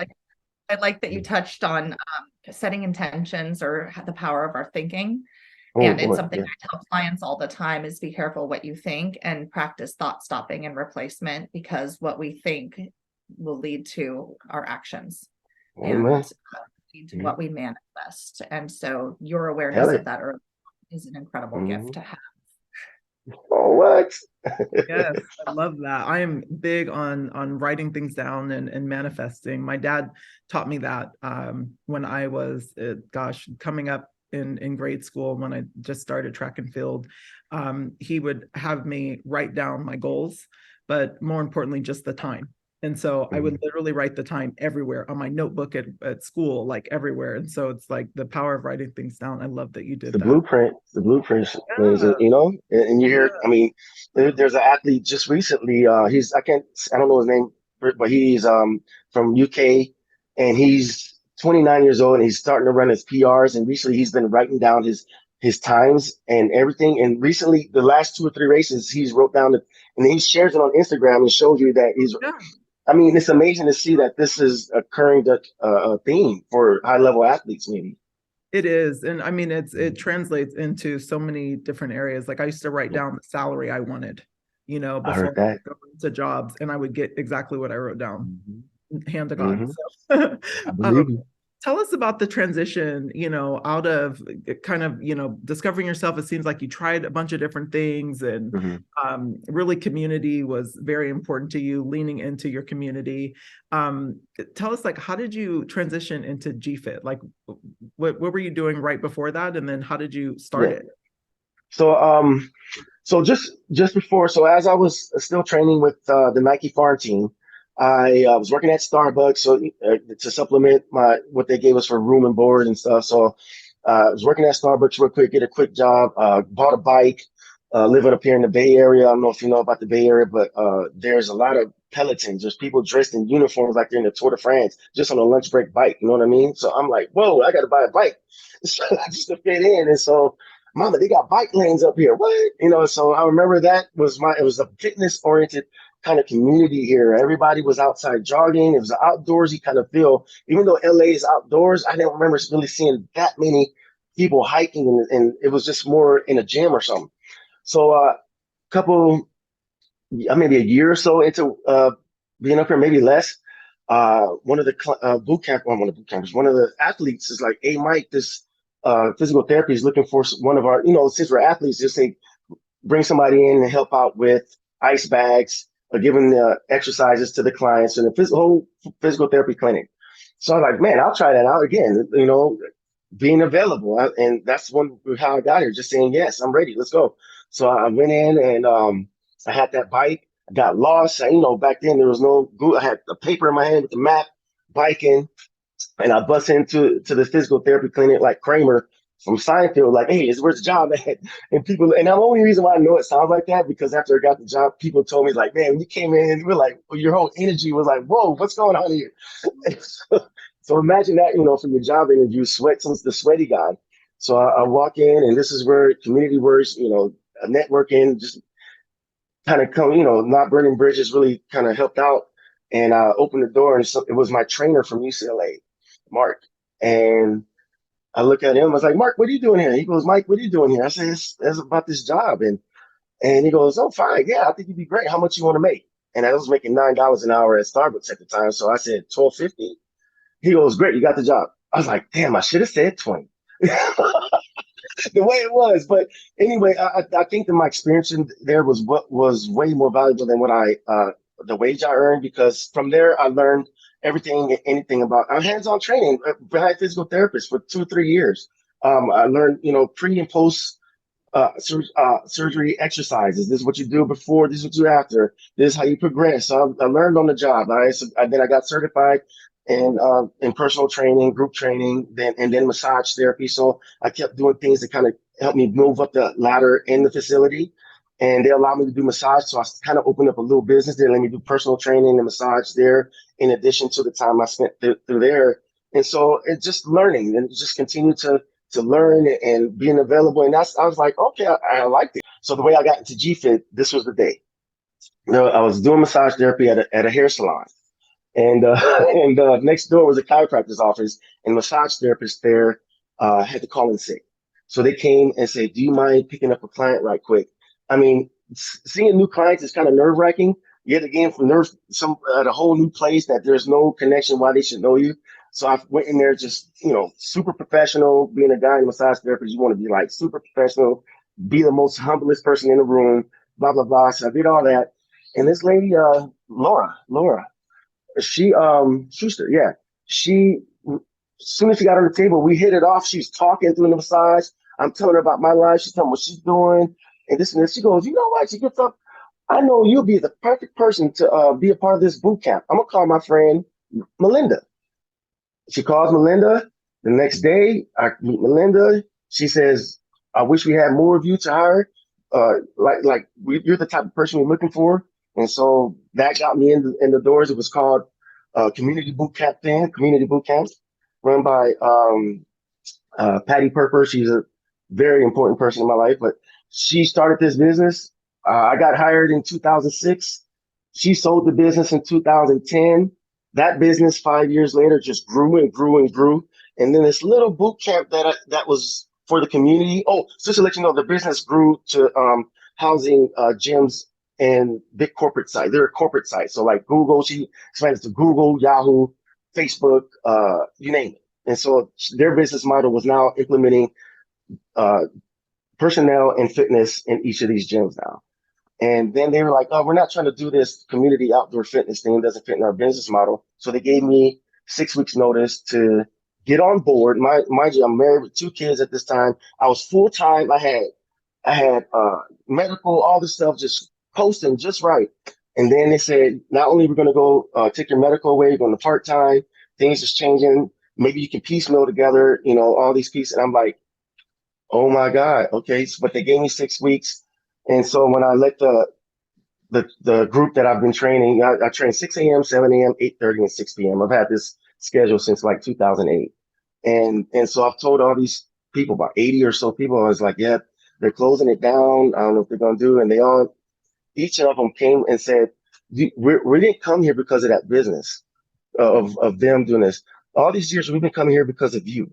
I like that you touched on setting intentions or the power of our thinking. oh And it's boy, something yeah. I tell clients all the time is be careful what you think and practice thought stopping and replacement, because what we think will lead to our actions and Amen. lead to what we manifest. And so your Hell awareness yeah. of that early is an incredible Mm-hmm. gift to have. Oh, what? Yes, I love that. I am big on writing things down and manifesting. My dad taught me that when I was, coming up in grade school when I just started track and field. He would have me write down my goals, but more importantly, just the time. And so I would literally write the time everywhere on my notebook at school, like everywhere. And so it's like the power of writing things down. I love that you did The that. blueprint, the blueprint, Yeah, you know, and you hear, I yeah. mean, there's an athlete just recently, I don't know his name, but he's from UK, and he's 29 years old, and he's starting to run his PRs, and recently he's been writing down his times and everything. And recently, the last 2 or 3 races, he's wrote down it, and he shares it on Instagram and shows you that he's. Yeah. I mean, it's amazing to see that this is occurring, a theme for high level athletes, maybe. It is. And I mean, it translates into so many different areas. Like I used to write down the salary I wanted, I before heard that. I go into jobs, and I would get exactly what I wrote down, Hmm. hand to God. Hmm. So I um, believe you. tell us about the transition, out of kind of, discovering yourself. It seems like you tried a bunch of different things, and Hmm. really community was very important to you, leaning into your community. Um, tell us, like, how did you transition into GFIT? Like, what were you doing right before that? And then how did you start Yeah. it? So so just before, so as I was still training with the Nike farm team, I was working at Starbucks, so to supplement my what they gave us for room and board and stuff. So I was working at Starbucks real quick, get a quick job, bought a bike, living up here in the Bay Area. I don't know if you know about the Bay Area, but there's a lot of Pelotons. There's people dressed in uniforms like they're in the Tour de France, just on a lunch break bike. You know what I mean? So I'm like, whoa, I got to buy a bike just to fit in. And so, Mama, they got bike lanes up here. What? So I remember it was a fitness oriented kind of community here. Everybody was outside jogging. It was an outdoorsy kind of feel. Even though LA is outdoors, I didn't remember really seeing that many people hiking, and it was just more in a gym or something. So couple, maybe a year or so into being up here, maybe less. One of the one of the boot campers, one of the athletes is like, "Hey, Mike, this physical therapy is looking for one of our, since we're athletes, just say bring somebody in and help out with ice bags or giving the exercises to the clients and the whole physical therapy clinic." So I was like, man, I'll try that out again. Being available, and that's how I got here. Just saying, yes, I'm ready. Let's go. So I went in, and I had that bike. I got lost. Back then there was no Google. I had a paper in my hand with the map, biking, and I bust into the physical therapy clinic like Kramer from Seinfeld, like, "Hey, where's the job at?" And the only reason why I know it sounds like that because after I got the job, people told me like, "Man, when you came in, we're like, your whole energy was like, whoa, what's going on here?" So imagine that, from the job interview, since the sweaty guy. So I walk in, and this is where community works, networking, just kind of come, not burning bridges really kind of helped out. And I opened the door, and it was my trainer from UCLA, Mark. And I look at him, I was like, "Mark, what are you doing here?" He goes, "Mike, what are you doing here?" I said, it's about this job. And he goes, "Oh, fine. Yeah, I think you'd be great. How much you want to make?" And I was making $9 an hour at Starbucks at the time. So I said, 12.50. He goes, "Great, you got the job." I was like, "Damn, I should have said 20." The way it was. But anyway, I think that my experience in there was what was way more valuable than the wage I earned, because from there I learned everything and anything about hands-on training behind physical therapists for 2 or 3 years. I learned, pre and post surgery exercises. This is what you do before. This is what you do after. This is how you progress. So I learned on the job. Then I got certified in personal training, group training, then massage therapy. So I kept doing things that kind of helped me move up the ladder in the facility. And they allowed me to do massage. So I kind of opened up a little business. They let me do personal training and massage there, in addition to the time I spent through there. And so it's just learning and just continue to learn and being available. And I was like, okay, I like it. So the way I got into GFIT, this was the day. I was doing massage therapy at a hair salon. And and next door was a chiropractor's office, and massage therapist there had to call in sick. So they came and said, "Do you mind picking up a client right quick?" I mean, seeing new clients is kind of nerve wracking. Yet again, from some at a whole new place that there's no connection why they should know you. So I went in there just super professional. Being a guy in massage therapist, you want to be like super professional, be the most humblest person in the room, blah, blah, blah. So I did all that. And this lady, Laura, she, Schuster, yeah, she, as soon as she got on the table, we hit it off. She was talking through the massage. I'm telling her about my life. She's telling me what she's doing and this and this. She goes, you know what? She gets up. I know you'll be the perfect person to be a part of this boot camp. I'm going to call my friend Melinda. She calls Melinda. The next day, I meet Melinda. She says, I wish we had more of you to hire. You're the type of person we're looking for. And so that got me in the doors. It was called Community Boot Camp then, Community Boot Camp, run by Patty Perper. She's a very important person in my life, but she started this business. I got hired in 2006. She sold the business in 2010. That business 5 years later just grew and grew and grew. And then this little boot camp that was for the community. Oh, just to let you know, the business grew to housing gyms and big corporate sites. They're a corporate site. So like Google, she expanded to Google, Yahoo, Facebook, you name it. And so their business model was now implementing personnel and fitness in each of these gyms now. And then they were like, oh, we're not trying to do this community outdoor fitness thing. It doesn't fit in our business model. So they gave me 6 weeks notice to get on board. Mind you, I'm married with 2 kids at this time. I was full time. I had medical, all this stuff just posting just right. And then they said, not only we're going to go take your medical away, you're going to part time. Things is changing. Maybe you can piecemeal together, all these pieces. And I'm like, oh my God, okay. But they gave me 6 weeks. And so when I let the group that I've been training, I train 6 a.m., 7 a.m., 8:30, and 6 p.m. I've had this schedule since like 2008. And so I've told all these people, about 80 or so people, I was like, yeah, they're closing it down. I don't know what they're going to do. And each of them came and said, we didn't come here because of that business of them doing this. All these years, we've been coming here because of you.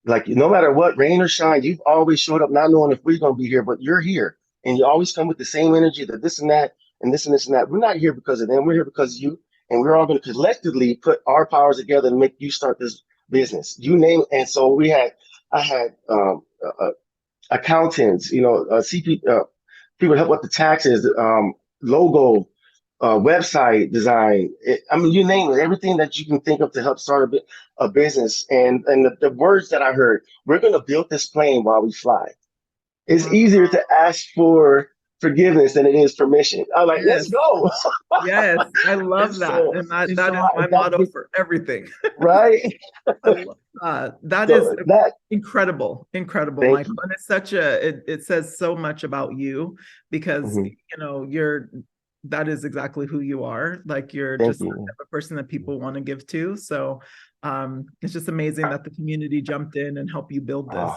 Like, no matter what, rain or shine, you've always showed up not knowing if we're going to be here, but you're here. And you always come with the same energy, that this and that, and this and this and that. We're not here because of them. We're here because of you. And we're all going to collectively put our powers together to make you start this business. You name it. And so I had accountants, CP, people help with the taxes, logo, website design. You name it, everything that you can think of to help start a business. And the words that I heard, we're going to build this plane while we fly. It's easier to ask for forgiveness than it is permission. I'm like, Yes. let's go. Yes, I love that. So, and that so is my motto for everything. right? I love that. That So is that, incredible, thank Michael. you. And it's it says so much about you because, that is exactly who you are. Like you're Thank just the you. type of person that people want to give to. So it's just amazing that the community jumped in and helped you build this.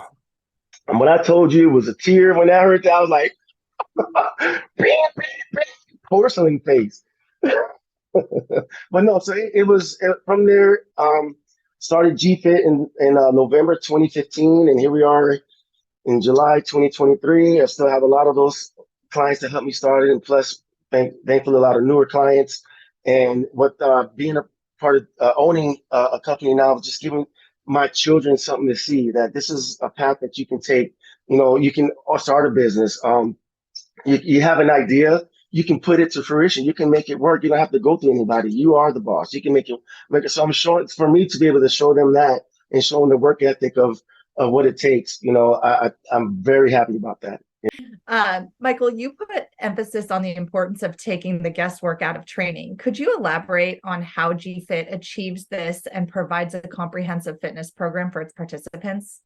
And when I told you it was a tear when I heard that, I was like, porcelain face. But no, so it was from there. Started GFIT in November 2015, and here we are in July 2023. I still have a lot of those clients that helped me start it, and plus, thankfully, a lot of newer clients. And what being a part of owning a company now, just giving my children something to see that this is a path that you can take. You can start a business. You have an idea, you can put it to fruition. You can make it work. You don't have to go through anybody. You are the boss. You can make it. So I'm showing, for me to be able to show them that and show them the work ethic of what it takes. I'm very happy about that. Michael, you put emphasis on the importance of taking the guesswork out of training. Could you elaborate on how GFIT achieves this and provides a comprehensive fitness program for its participants?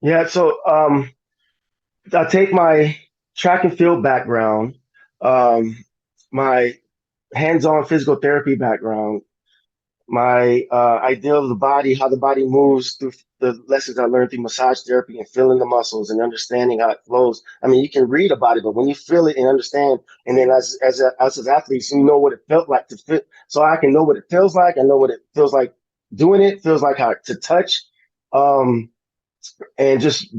Yeah, so I take my track and field background, my hands-on physical therapy background, my idea of the body, how the body moves through the lessons I learned through massage therapy and feeling the muscles and understanding how it flows. I mean, you can read about it, but when you feel it and understand, and then as athletes, you know what it felt like to fit. So I can know what it feels like. I know what it feels like doing it. Feels like how to touch, and just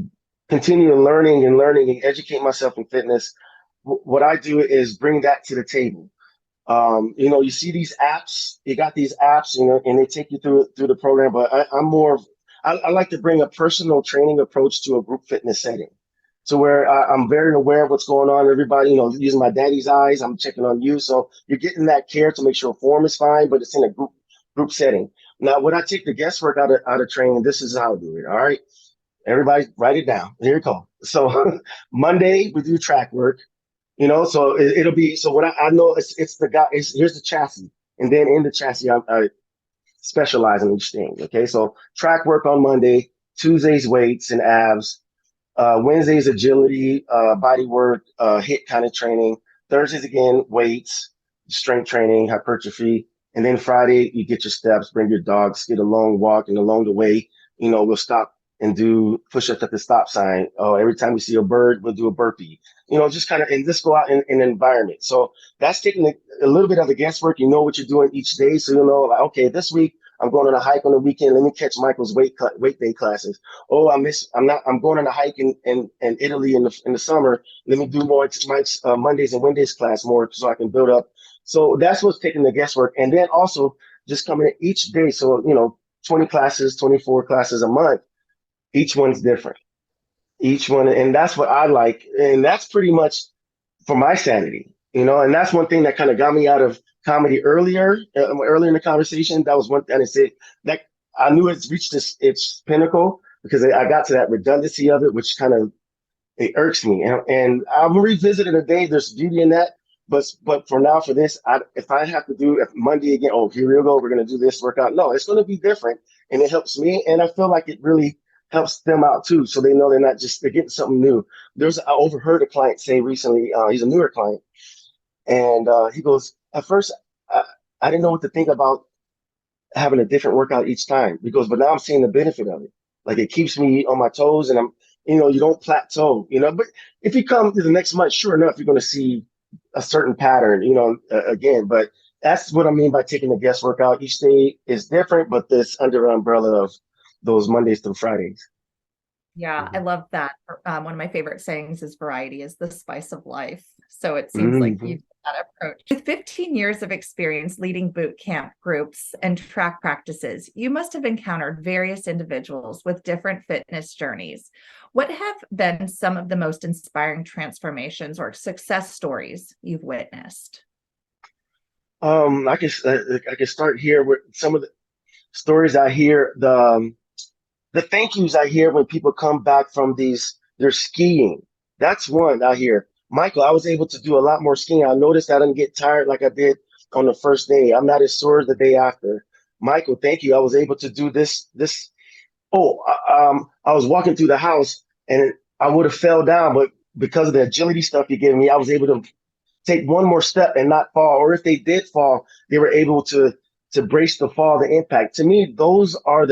continue learning and educate myself in fitness. What I do is bring that to the table. You see these apps, you got these apps, and they take you through the program, but I like to bring a personal training approach to a group fitness setting. to where I'm very aware of what's going on. Everybody, using my daddy's eyes, I'm checking on you. So you're getting that care to make sure form is fine, but it's in a group setting. Now, when I take the guesswork out of training, this is how I do it. All right. Everybody write it down. Here it goes. So Monday we do track work, so it'll be, so what I know it's the guy, here's the chassis. And then in the chassis, I specialize in each thing. Okay. So track work on Monday, Tuesdays, weights and abs, Wednesdays, agility, body work, hit kind of training. Thursdays, again, weights, strength training, hypertrophy. And then Friday, you get your steps, bring your dogs, get a long walk. And along the way, we'll stop and do push-ups at the stop sign. Oh, every time we see a bird, we'll do a burpee. Just kind of, and just go out in an environment. So that's taking a little bit of the guesswork. You know what you're doing each day. So like, okay, this week, I'm going on a hike on the weekend. Let me catch Michael's weight day classes. Oh, I'm going on a hike in Italy in the summer. Let me do more Mike's Mondays and Wednesdays class more so I can build up. So that's what's taking the guesswork. And then also just coming in each day. So, 20 classes, 24 classes a month. Each one's different. Each one. And that's what I like. And that's pretty much for my sanity, and that's one thing that kind of got me out of comedy earlier in the conversation. That was one thing I said that I knew it's reached its pinnacle because I got to that redundancy of it, which kind of, it irks me. And I'm revisiting a day. There's beauty in that. But for now, for this, if I have to do Monday again, oh, here we go, we're going to do this workout. No, it's going to be different. And it helps me. And I feel like it really helps them out too. So they know they're getting something new. I overheard a client say recently, he's a newer client. And he goes, at first, I didn't know what to think about having a different workout each time. He goes, but now I'm seeing the benefit of it. Like it keeps me on my toes and you don't plateau, but if you come to the next month, sure enough, you're going to see a certain pattern, again, but that's what I mean by taking the guesswork out. Each day is different, but this under an umbrella of those Mondays through Fridays. Yeah, I Mhm. love that. One of my favorite sayings is variety is the spice of life. So it seems like Mhm. you've got that approach. With 15 years of experience leading boot camp groups and track practices, you must have encountered various individuals with different fitness journeys. What have been some of the most inspiring transformations or success stories you've witnessed? I can start here with some of the stories I hear. The thank yous I hear when people come back from they're skiing. That's one I hear. Michael, I was able to do a lot more skiing. I noticed I didn't get tired like I did on the first day. I'm not as sore the day after. Michael, thank you. I was able to do this. Oh, I was walking through the house and I would have fell down, but because of the agility stuff you gave me, I was able to take one more step and not fall. Or if they did fall, they were able to brace the fall, the impact. To me, those are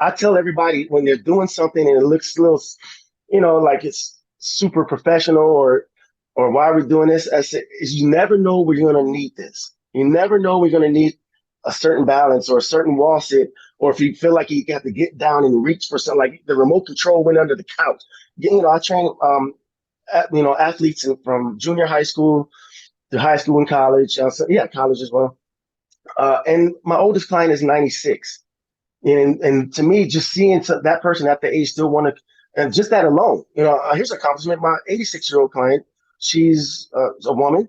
I tell everybody when they're doing something and it looks a little, like it's super professional or why are we doing this? I said, is you never know where you're going to need this. You never know we're going to need a certain balance or a certain wall sit, or if you feel like you have to get down and reach for something, like the remote control went under the couch. I train, athletes from junior high school to high school and college. So yeah, college as well. And my oldest client is 96. And to me, just seeing that person at the age still want to, and just that alone, here's an accomplishment. My 86-year-old client, she's a woman.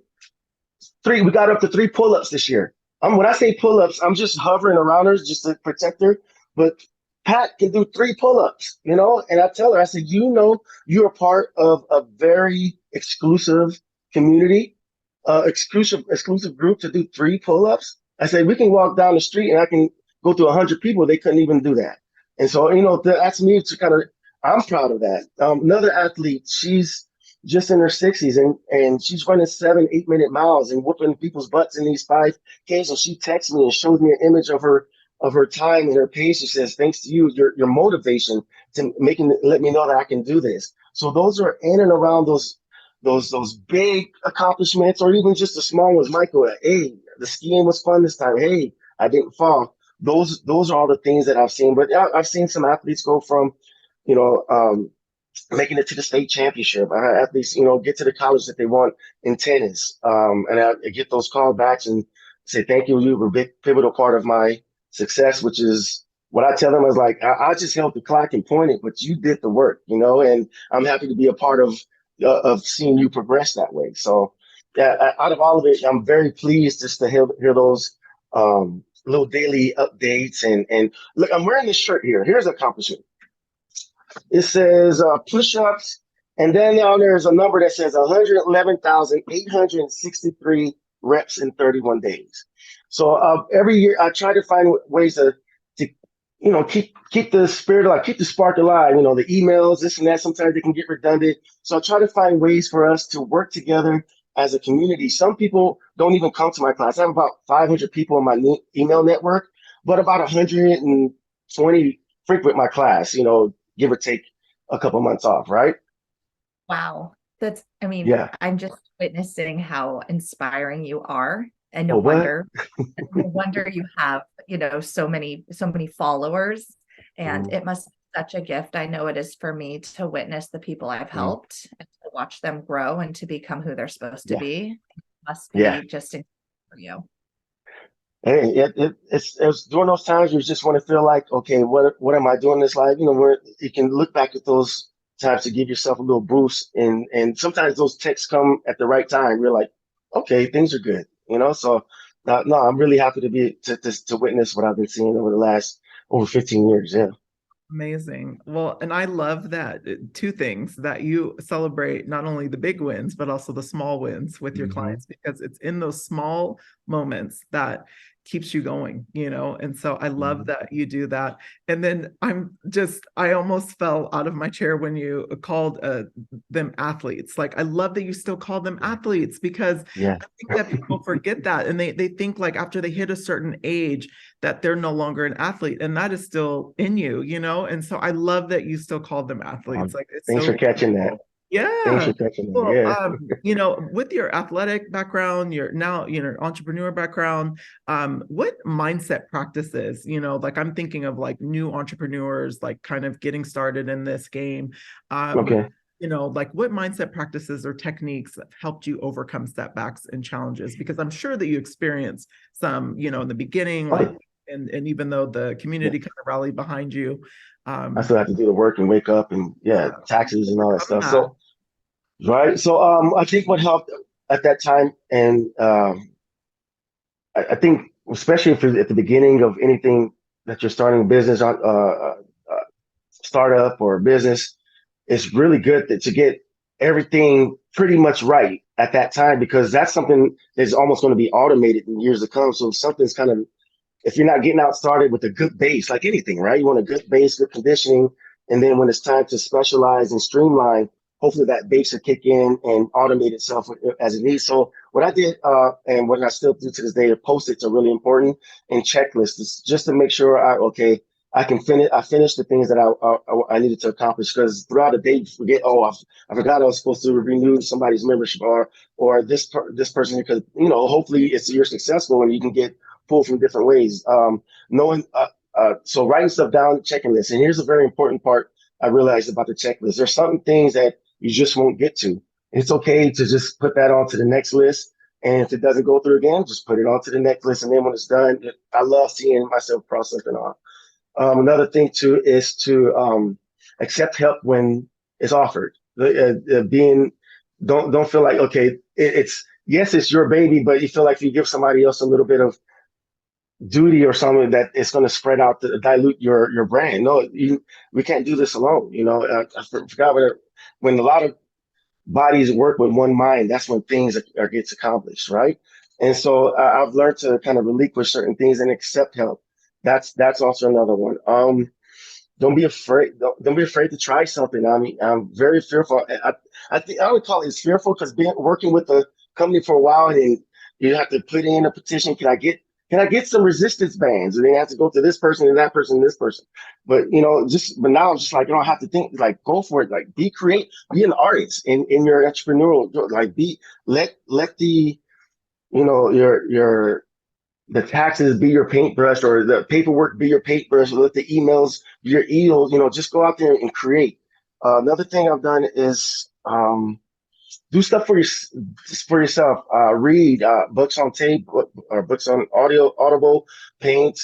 We got up to 3 pull-ups this year. When I say pull-ups, I'm just hovering around her just to protect her. But Pat can do 3 pull-ups, and I tell her, I said, you're a part of a very exclusive community, exclusive group to do 3 pull-ups. I said, we can walk down the street and I can go to 100 people. They couldn't even do that. And so, that's me to kind of, I'm proud of that. Another athlete, she's just in her 60s and she's running 7-8 minute miles and whooping people's butts in these 5Ks. So she texts me and shows me an image of her time and her pace. She says, thanks to you, your motivation to let me know that I can do this. So those are in and around those big accomplishments, or even just the small ones. Michael, hey, the skiing was fun this time. Hey, I didn't fall. Those are all the things that I've seen. But I've seen some athletes go from, making it to the state championship. I had athletes, get to the college that they want in tennis. And I get those callbacks and say, thank you. You were a big pivotal part of my success, which is what I tell them is like, I just held the clock and pointed, but you did the work, you know, and I'm happy to be a part of seeing you progress that way. So yeah, out of all of it, I'm very pleased just to hear those little daily updates. And look, I'm wearing this shirt here. Here's an accomplishment. It says push-ups, and then there's a number that says 111,863 reps in 31 days. So every year I try to find ways to keep the spirit alive, keep the spark alive. You know, the emails, this and that. Sometimes they can get redundant. So I try to find ways for us to work together as a community. Some people don't even come to my class. I have about 500 people in my email network, but about 120 frequent my class. You know, give or take a couple months off, right? Wow. I mean, Yeah. I'm just witnessing how inspiring you are. And Well, no wonder you have, so many followers. And Mm, it must be such a gift. I know it is for me to witness the people I've mm, helped and to watch them grow and to become who they're supposed to yeah, be. It must yeah. be just incredible for you. Hey, it's during those times you just want to feel like, okay, what am I doing in this life? You know, where you can look back at those times to give yourself a little boost, and sometimes those texts come at the right time. You're like, okay, things are good, you know. So no, I'm really happy to be to witness what I've been seeing over the last over 15 years. Yeah. Amazing. Well, and I love that two things that you celebrate not only the big wins, but also the small wins with your Hmm. clients, because it's in those small moments that keeps you going, And so I love Hmm. that you do that. And then I almost fell out of my chair when you called them athletes. Like, I love that you still call them athletes, because Yeah. I think that people forget that. And they think like after they hit a certain age, that they're no longer an athlete, and that is still in you, And so I love that you still call them athletes. Like, it's Thanks so for catching that. beautiful. Thanks Yeah. for catching that. Well, Yeah. with your athletic background, your now, entrepreneur background, what mindset practices, like I'm thinking of like new entrepreneurs, like kind of getting started in this game. Okay. Like what mindset practices or techniques have helped you overcome setbacks and challenges? Because I'm sure that you experienced some, in the beginning, Oh, like, yeah. and even though the Yeah. community kind of rallied behind you, I still have to do the work and wake up and yeah, taxes and all that overcome stuff. that. So right. So I think what helped at that time, and I think especially if you're at the beginning of anything that you're starting a business on, startup or business, it's really good to get everything pretty much right at that time, because that's something that's almost going to be automated in years to come. So if something's kind of, if you're not getting out started with a good base, like anything, right? You want a good base, good conditioning, and then when it's time to specialize and streamline, hopefully that base will kick in and automate itself as it needs. So what I did, and what I still do to this day, post-its are really important, and checklists just to make sure I can finish. I finished the things that I needed to accomplish, because throughout the day you forget. Oh, I forgot I was supposed to renew somebody's membership, or this person, because hopefully you're successful and you can get pulled from different ways. Knowing so writing stuff down, checking lists. And here's a very important part I realized about the checklist. There's certain things that you just won't get to. It's okay to just put that onto the next list. And if it doesn't go through again, just put it onto the next list. And then when it's done, I love seeing myself cross something off. Another thing too is to accept help when it's offered. Being don't feel like it's yes, it's your baby, but you feel like if you give somebody else a little bit of duty or something, that it's going to spread out to dilute your brand. No, we can't do this alone. I forgot when a lot of bodies work with one mind, that's when things gets accomplished, right? And so I've learned to kind of relinquish certain things and accept help. That's also another one. Don't be afraid. Don't be afraid to try something. I mean, I'm very fearful. I think I would call it fearful, because working with the company for a while, and you have to put in a petition. Can I get some resistance bands? And then you have to go to this person and that person and this person. But but now I'm just like, I have to think, like, go for it. Like, be creative, be an artist in your entrepreneurial, like, let the your the taxes be your paintbrush, or the paperwork be your paintbrush, or let the emails be your eels. Just go out there and create. Another thing I've done is do stuff for yourself. Read books on tape or books on audible, paint.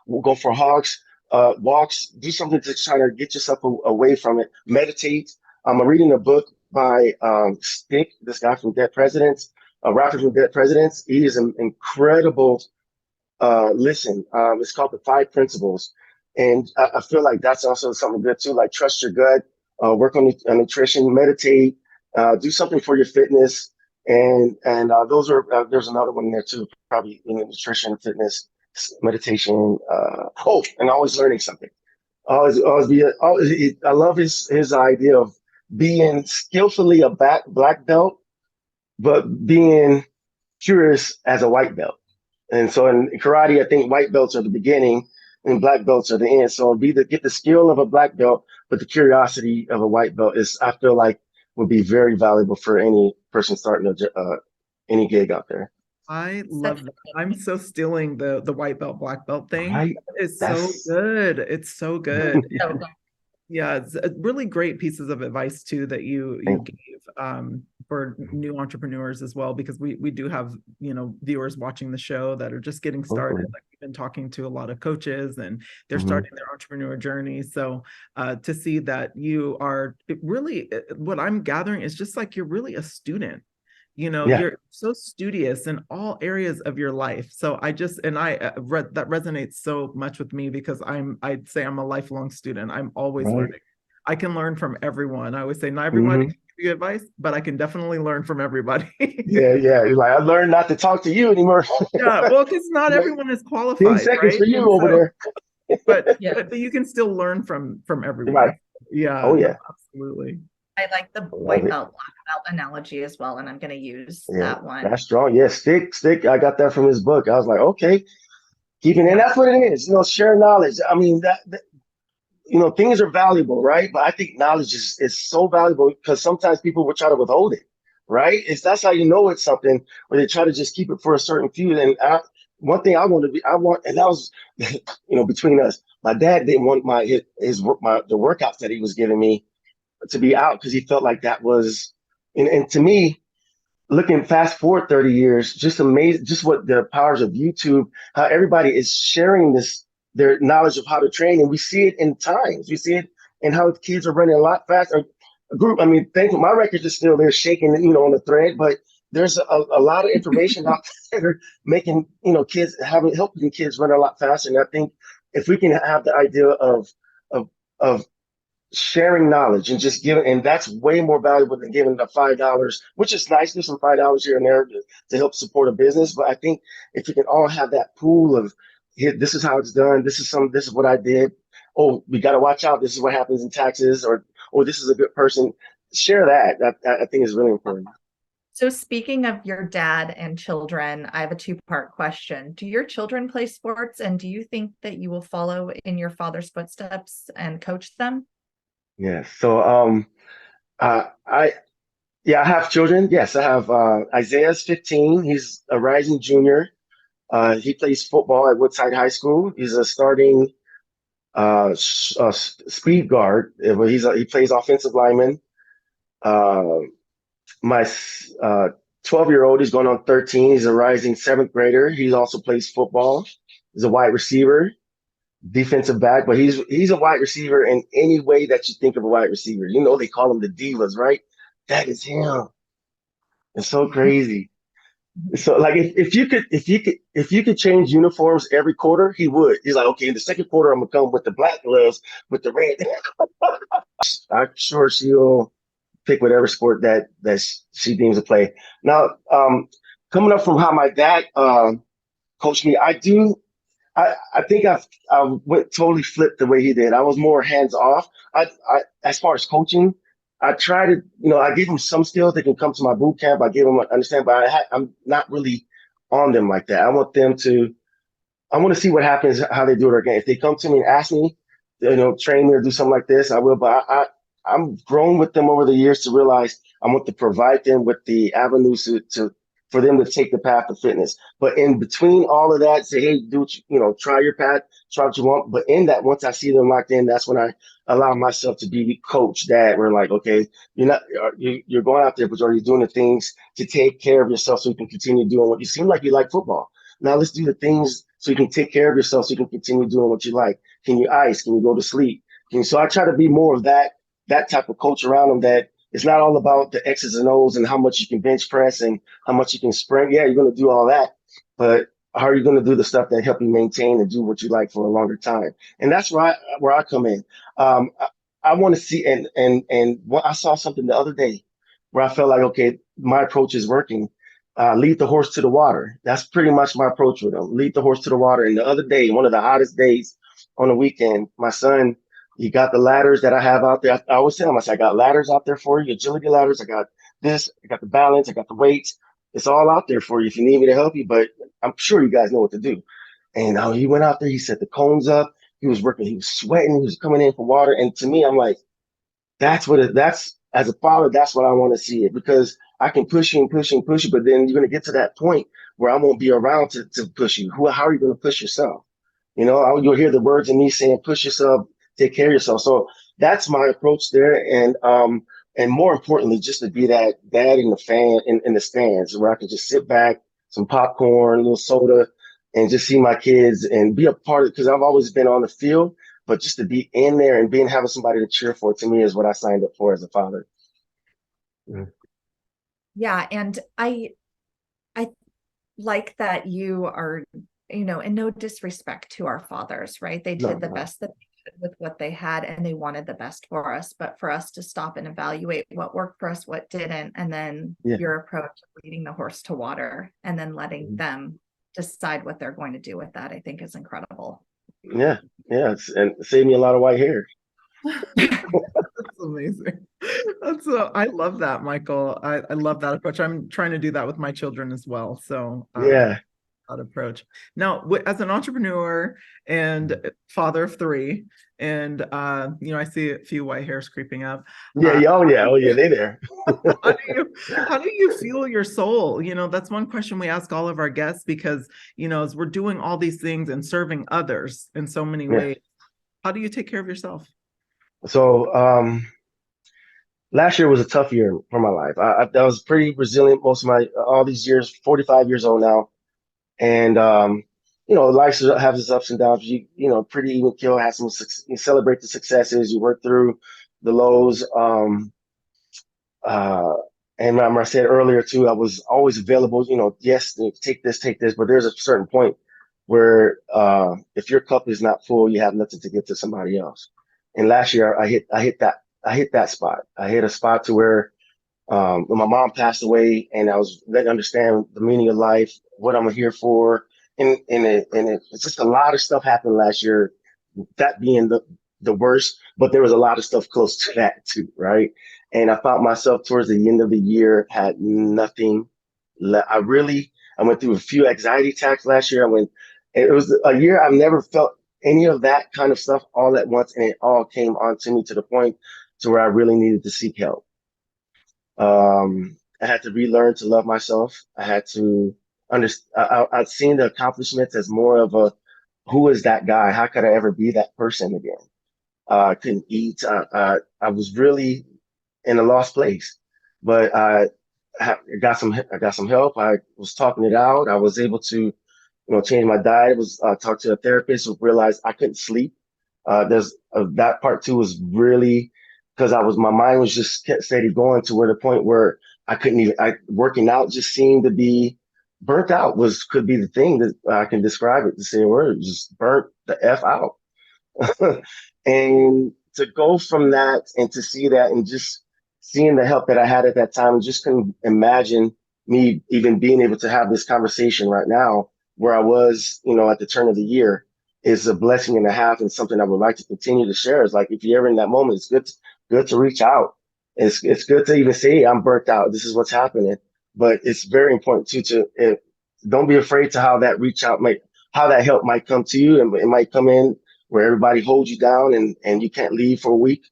We'll go for hawks. walks, do something to try to get yourself away from it. Meditate. I'm reading a book by Stick, this guy from Dead Presidents, a rapper from Dead Presidents. He is an incredible listen. It's called The Five Principles. And I feel like that's also something good too, like trust your gut, work on nutrition, meditate, do something for your fitness. And those are, there's another one there too, probably nutrition, fitness, meditation. And always learning something. I love his idea of being skillfully a black belt, but being curious as a white belt. And so in karate, I think white belts are the beginning and black belts are the end. So get the skill of a black belt, but the curiosity of a white belt is, I feel like, would be very valuable for any person starting any gig out there. I love that. I'm so stealing the white belt, black belt thing. Right? It's so good. It's so good. So Yeah, it's really great pieces of advice too that you gave for new entrepreneurs as well, because we do have, viewers watching the show that are just getting started. Like, we've been talking to a lot of coaches and they're starting their entrepreneur journey. So to see that you are really, what I'm gathering is just like, you're really a student. You're so studious in all areas of your life. So I read that resonates so much with me, because I'd say I'm a lifelong student. I'm always learning. I can learn from everyone. I always say not everybody can give you advice, but I can definitely learn from everybody. Yeah. You're like, I learned not to talk to you anymore. Yeah, well, because not everyone is 10 qualified, seconds right? for you over there. But you can still learn from everyone. Right. Yeah. Oh yeah. Absolutely. I like the white belt, black belt analogy as well, and I'm going to use that one. That's strong. Yeah, stick. I got that from his book. I was like, okay, and that's what it is. Share knowledge. I mean, that things are valuable, right? But I think knowledge is so valuable, because sometimes people will try to withhold it, right? That's how you know it's something, where they try to just keep it for a certain few. And one thing and that was, between us, my dad didn't want the workouts that he was giving me to be out, because he felt like that was, and to me, looking fast forward 30 years, just amazing, just what the powers of YouTube, how everybody is sharing their knowledge of how to train. And we see it in times. We see it in how kids are running a lot faster. Thankfully, my records are still there shaking, on the thread, but there's a lot of information out there making, helping kids run a lot faster. And I think if we can have the idea of sharing knowledge and just giving, and that's way more valuable than giving the $5, which is nice. There's some $5 here and there to help support a business. But I think if we can all have that pool of, here, this is how it's done. This is what I did. Oh, we got to watch out. This is what happens in taxes, or this is a good person. Share that. I think is really important. So speaking of your dad and children, I have a two-part question. Do your children play sports, and do you think that you will follow in your father's footsteps and coach them? Yes. So, I have children. Yes, I have, Isaiah's 15. He's a rising junior. He plays football at Woodside High School. He's a starting, speed guard. He plays offensive lineman. My 12-year-old is going on 13. He's a rising seventh grader. He also plays football. He's a wide receiver, defensive back, but he's a wide receiver in any way that you think of a wide receiver. They call them the divas, right? That is him. It's so crazy. So, like, if you could change uniforms every quarter, he would. He's like, okay, in the second quarter, I'm gonna come with the black gloves with the red. I'm sure she'll pick whatever sport that she deems to play. Now, coming up from how my dad coached me, I think I went totally flipped the way he did. I was more hands off. As far as coaching, I try to, I give them some skills. They can come to my boot camp. I give them understand, but I'm not really on them like that. I want to see what happens, how they do it again. If they come to me and ask me, train me or do something like this, I will. But I'm grown with them over the years to realize I want to provide them with the avenues for them to take the path of fitness. But in between all of that, say, hey, do what try your path, try what you want. But in that, once I see them locked in, that's when I allow myself to be coach dad. We're like, okay, you're going out there, but are you doing the things to take care of yourself so you can continue doing what you seem like you like football? Now let's do the things so you can take care of yourself, so you can continue doing what you like? Can you ice? Can you go to sleep? So I try to be more of that type of coach around them, that it's not all about the X's and O's and how much you can bench press and how much you can sprint. Yeah, you're going to do all that, but how are you going to do the stuff that help you maintain and do what you like for a longer time? And that's where I come in. I want to see, and what I saw something the other day where I felt like, okay, my approach is working. Lead the horse to the water. That's pretty much my approach with them. Lead the horse to the water. And the other day, one of the hottest days on the weekend, my son, he got the ladders that I have out there. I always tell him, I say, I got ladders out there for you, agility ladders. I got this, I got the balance, I got the weights. It's all out there for you if you need me to help you, but I'm sure you guys know what to do. And he went out there, he set the cones up, he was working, he was sweating, he was coming in for water. And to me, I'm like, that's as a father, that's what I want to see it, because I can push you and push you and push you, but then you're going to get to that point where I won't be around to push you. How are you going to push yourself? You'll hear the words in me saying, push yourself, take care of yourself. So that's my approach there. And more importantly, just to be that dad in the stands where I can just sit back, some popcorn, a little soda, and just see my kids and be a part of it, because I've always been on the field, but just to be in there and having somebody to cheer for, to me, is what I signed up for as a father. Yeah. And I like that you are, and no disrespect to our fathers, right? They did the best that they could with what they had, and they wanted the best for us. But for us to stop and evaluate what worked for us, what didn't, and then your approach of leading the horse to water and then letting them decide what they're going to do with that, I think is incredible. Yeah. And it saved me a lot of white hair. That's amazing. I love that, Michael. I love that approach. I'm trying to do that with my children as well. So that approach. Now, as an entrepreneur and father of three, and I see a few white hairs creeping up. They there. How do you fuel your soul? That's one question we ask all of our guests, because as we're doing all these things and serving others in so many ways, how do you take care of yourself? So last year was a tough year for my life. I was pretty resilient most of all these years, 45 years old now. And, life has its ups and downs. Pretty even kill, has some, you celebrate the successes, you work through the lows. And remember I said earlier too, I was always available, yes, take this, but there's a certain point where if your cup is not full, you have nothing to give to somebody else. And last year I hit that spot. I hit a spot to where when my mom passed away, and I was letting understand the meaning of life, what I'm here for. And it's just a lot of stuff happened last year, that being the worst, but there was a lot of stuff close to that too, right? And I found myself towards the end of the year had nothing left. I went through a few anxiety attacks last year. It was a year I've never felt any of that kind of stuff all at once, and it all came onto me to the point to where I really needed to seek help. I had to relearn to love myself. I had to understand. I'd seen the accomplishments as more of who is that guy? How could I ever be that person again? I couldn't eat. I was really in a lost place, but I got some help. I was talking it out. I was able to, change my diet. Talk to a therapist who realized I couldn't sleep. That part too was really, because my mind was just kept steady going to where the point where I couldn't even, working out just seemed to be burnt out could be the thing that I can describe it to say a word, just burnt the F out. And to go from that and to see that and just seeing the help that I had at that time, and just couldn't imagine me even being able to have this conversation right now where I was, at the turn of the year, is a blessing and a half, and something I would like to continue to share. Is like, if you're ever in that moment, it's good to reach out. It's good to even say, I'm burnt out. This is what's happening. But it's very important too don't be afraid to how that help might come to you, and it might come in where everybody holds you down and you can't leave for a week.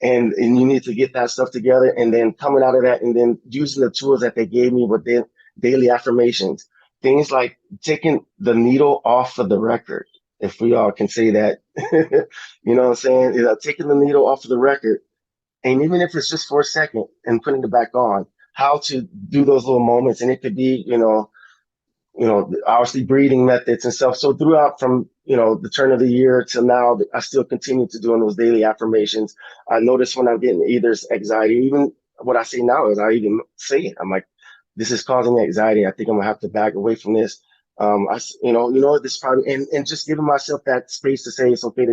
and you need to get that stuff together, and then coming out of that and then using the tools that they gave me with their daily affirmations, things like taking the needle off of the record, if we all can say that. You know what I'm saying? Taking the needle off of the record, and even if it's just for a second, and putting it back on, how to do those little moments. And it could be, obviously breathing methods and stuff. So throughout from, the turn of the year till now, I still continue to doing those daily affirmations. I notice when I'm getting either anxiety, even what I say now is I even say it. I'm like, this is causing anxiety. I think I'm gonna have to back away from this. This probably, and just giving myself that space to say it's okay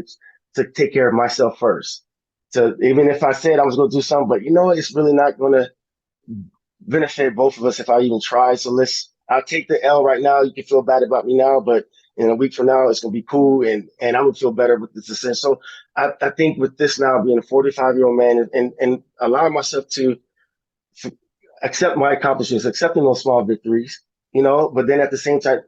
to take care of myself first. So even if I said I was going to do something, but it's really not going to benefit both of us if I even try. So I'll take the L right now. You can feel bad about me now, but in a week from now, it's going to be cool. And I would feel better with this decision. So I think with this now being a 45-year-old man and allowing myself to accept my accomplishments, accepting those small victories, but then at the same time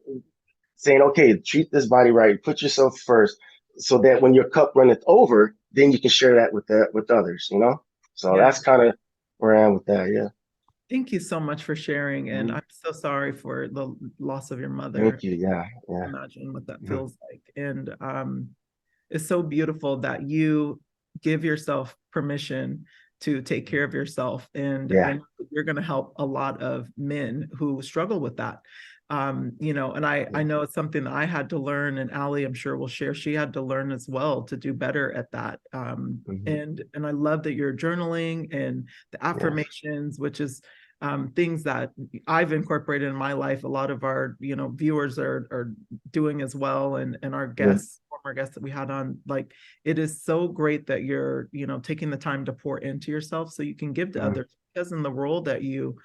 saying, okay, treat this body right, put yourself first so that when your cup runneth over, then you can share that with others, So Yeah. that's kind of where I am with that. Yeah. Thank you so much for sharing. And I'm so sorry for the loss of your mother. Thank you. Yeah. Yeah. Imagine what that feels like. And it's so beautiful that you give yourself permission to take care of yourself. And you're going to help a lot of men who struggle with that. And I know it's something that I had to learn, and Allie, I'm sure will share, she had to learn as well to do better at that. And I love that you're journaling and the affirmations, which is things that I've incorporated in my life. A lot of our, viewers are doing as well. And our guests, former guests that we had on, like, it is so great that you're, taking the time to pour into yourself so you can give to others, because in the role that you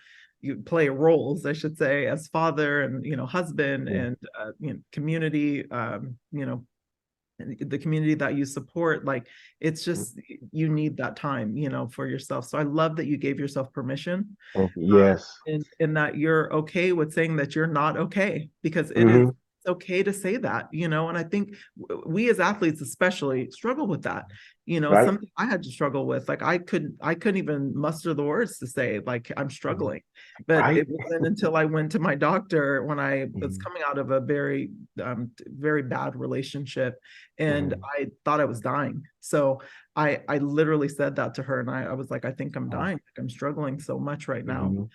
play roles, I should say, as father and, husband and, community, the community that you support, like, it's just, you need that time, for yourself. So I love that you gave yourself permission. Yes. And that you're okay with saying that you're not okay, because it's okay to say that, and I think we as athletes especially struggle with that, something I had to struggle with. Like, I couldn't even muster the words to say, like, I'm struggling. But it wasn't until I went to my doctor when I was coming out of a very, very bad relationship, and I thought I was dying. So I literally said that to her, and I was like, I think I'm dying. Like, I'm struggling so much right now.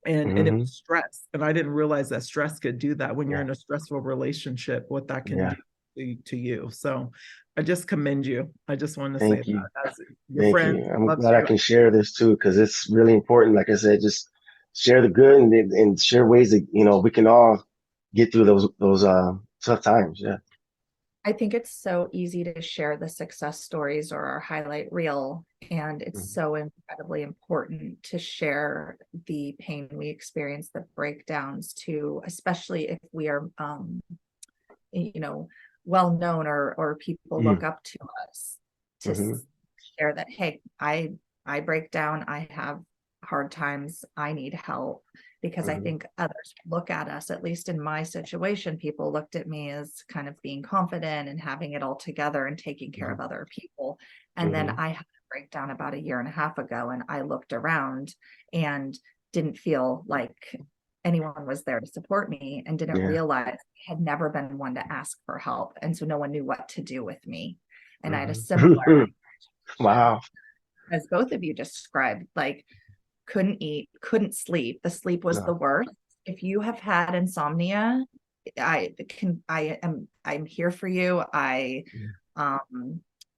And it was stress. And I didn't realize that stress could do that when you're in a stressful relationship, what that can do to you. So I just commend you. I just want to say that as your friend. I'm glad I can share this too, because it's really important. Like I said, just share the good and share ways that, we can all get through those tough times. Yeah. I think it's so easy to share the success stories or our highlight reel, and it's so incredibly important to share the pain we experience, the breakdowns too, especially if we are, well known or people look up to us, to share that, hey, I break down, I have hard times, I need help. Because I think others look at us, at least in my situation, people looked at me as kind of being confident and having it all together and taking care of other people. And then I had a breakdown about 1.5 years ago, and I looked around and didn't feel like anyone was there to support me, and didn't realize I had never been one to ask for help. And so no one knew what to do with me. And I had a similar wow, as both of you described, like, couldn't eat, couldn't sleep. The sleep was the worst. If you have had insomnia, I'm here for you. I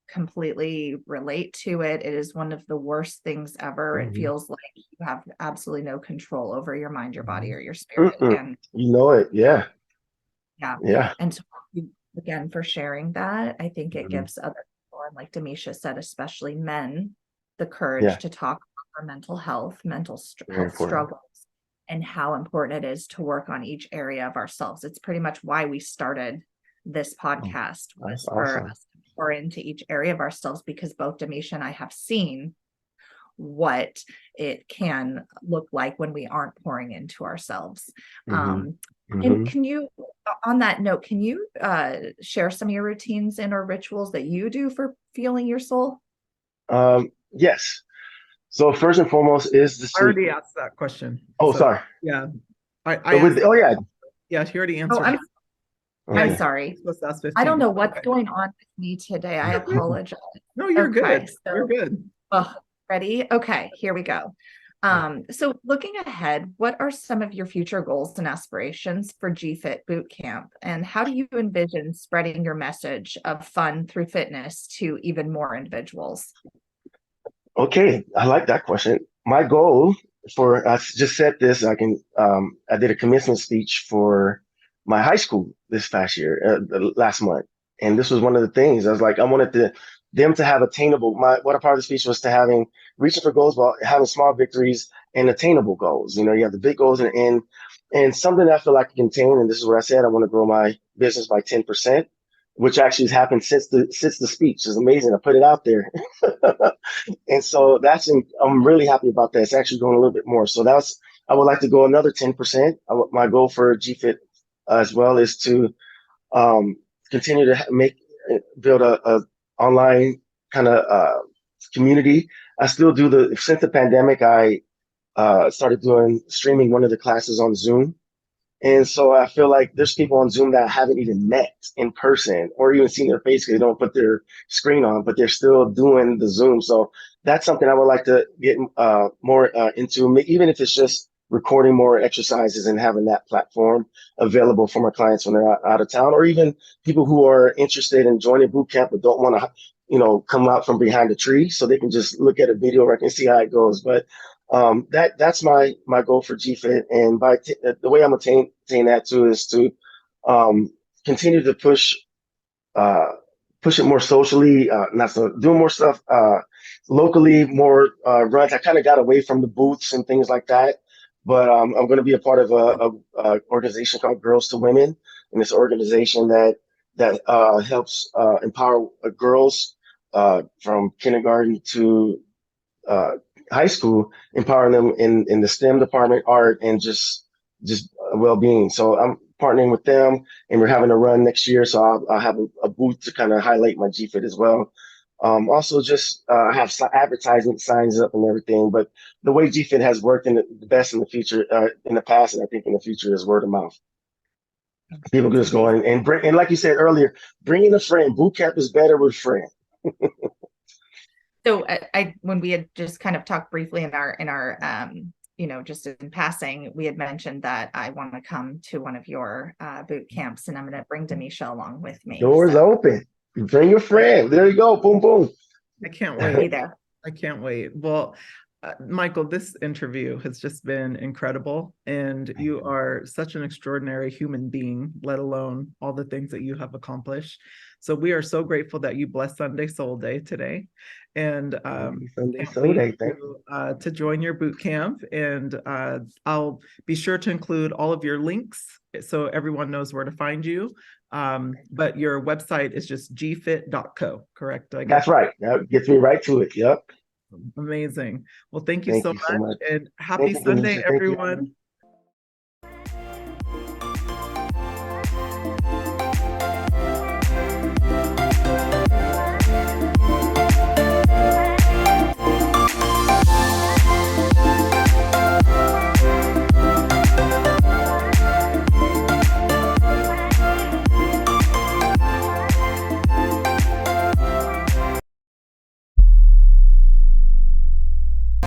completely relate to it. It is one of the worst things ever. It feels like you have absolutely no control over your mind, your body, or your spirit. And it. Yeah. And so, again, for sharing that, I think it gives other people, and like Demisha said, especially men, the courage to talk about our mental health, health struggles, and how important it is to work on each area of ourselves. It's pretty much why we started this podcast, was for us to pour into each area of ourselves, because both Demisha and I have seen what it can look like when we aren't pouring into ourselves. And can you, on that note, can you share some of your routines and or rituals that you do for feeling your soul? Yes. So first and foremost is the sleep. I already asked that question. Oh, sorry. Yeah. Yeah, he already answered. I'm sorry. I don't know what's going on with me today. I apologize. No, you're good. You're good. Ready? Okay, here we go. So looking ahead, what are some of your future goals and aspirations for GFIT Boot Camp? And how do you envision spreading your message of fun through fitness to even more individuals? Okay, I like that question. My goal for I just said this. I did a commencement speech for my high school this past year, last month, and this was one of the things. I was like, I wanted them to have attainable. What a part of the speech was to having reaching for goals, but having small victories and attainable goals. You know, you have the big goals and something that I feel like I can contain. And this is what I said. I want to grow my business by 10%, which actually has happened since the speech. It's amazing. I put it out there. And so I'm really happy about that. It's actually going a little bit more. So I would like to go another 10%. My goal for GFIT as well is to um, continue to build a online kind of community. I still do since the pandemic, I started doing streaming one of the classes on Zoom. And so I feel like there's people on Zoom that I haven't even met in person or even seen their face because they don't put their screen on, but they're still doing the Zoom. So that's something I would like to get more into, even if it's just recording more exercises and having that platform available for my clients when they're out of town, or even people who are interested in joining boot camp but don't want to, come out from behind a tree so they can just look at a video and see how it goes. But that's my goal for GFIT, and the way I'm attain that too is to continue to push it more socially, not so doing more stuff locally, more runs. I kind of got away from the booths and things like that, but I'm going to be a part of a organization called Girls to Women, and it's an organization that helps empower girls from kindergarten to high school, empowering them in the STEM department, art, and just well-being. So I'm partnering with them, and we're having a run next year. So I'll have a booth to kind of highlight my GFIT as well. Also, just have advertisement signs up and everything. But the way GFIT has worked the best in the future, in the past, and I think in the future, is word of mouth. People just going and like you said earlier, bringing a friend. Boot camp is better with friends. So when we had just kind of talked briefly in our just in passing, we had mentioned that I want to come to one of your boot camps, and I'm going to bring Demisha along with me. Doors open. Bring your friend. There you go. Boom, boom. I can't wait. Be there. I can't wait. Well, Michael, this interview has just been incredible, and you are such an extraordinary human being, let alone all the things that you have accomplished. So we are so grateful that you blessed Sunday Soul Day today, and Sunday Soul Day, to join your boot camp. And I'll be sure to include all of your links so everyone knows where to find you. But your website is just gfit.co, correct? That's right. That gets me right to it. Yep. Amazing. Well, thank you so much. And happy Thank you, Sunday, Demisha. everyone.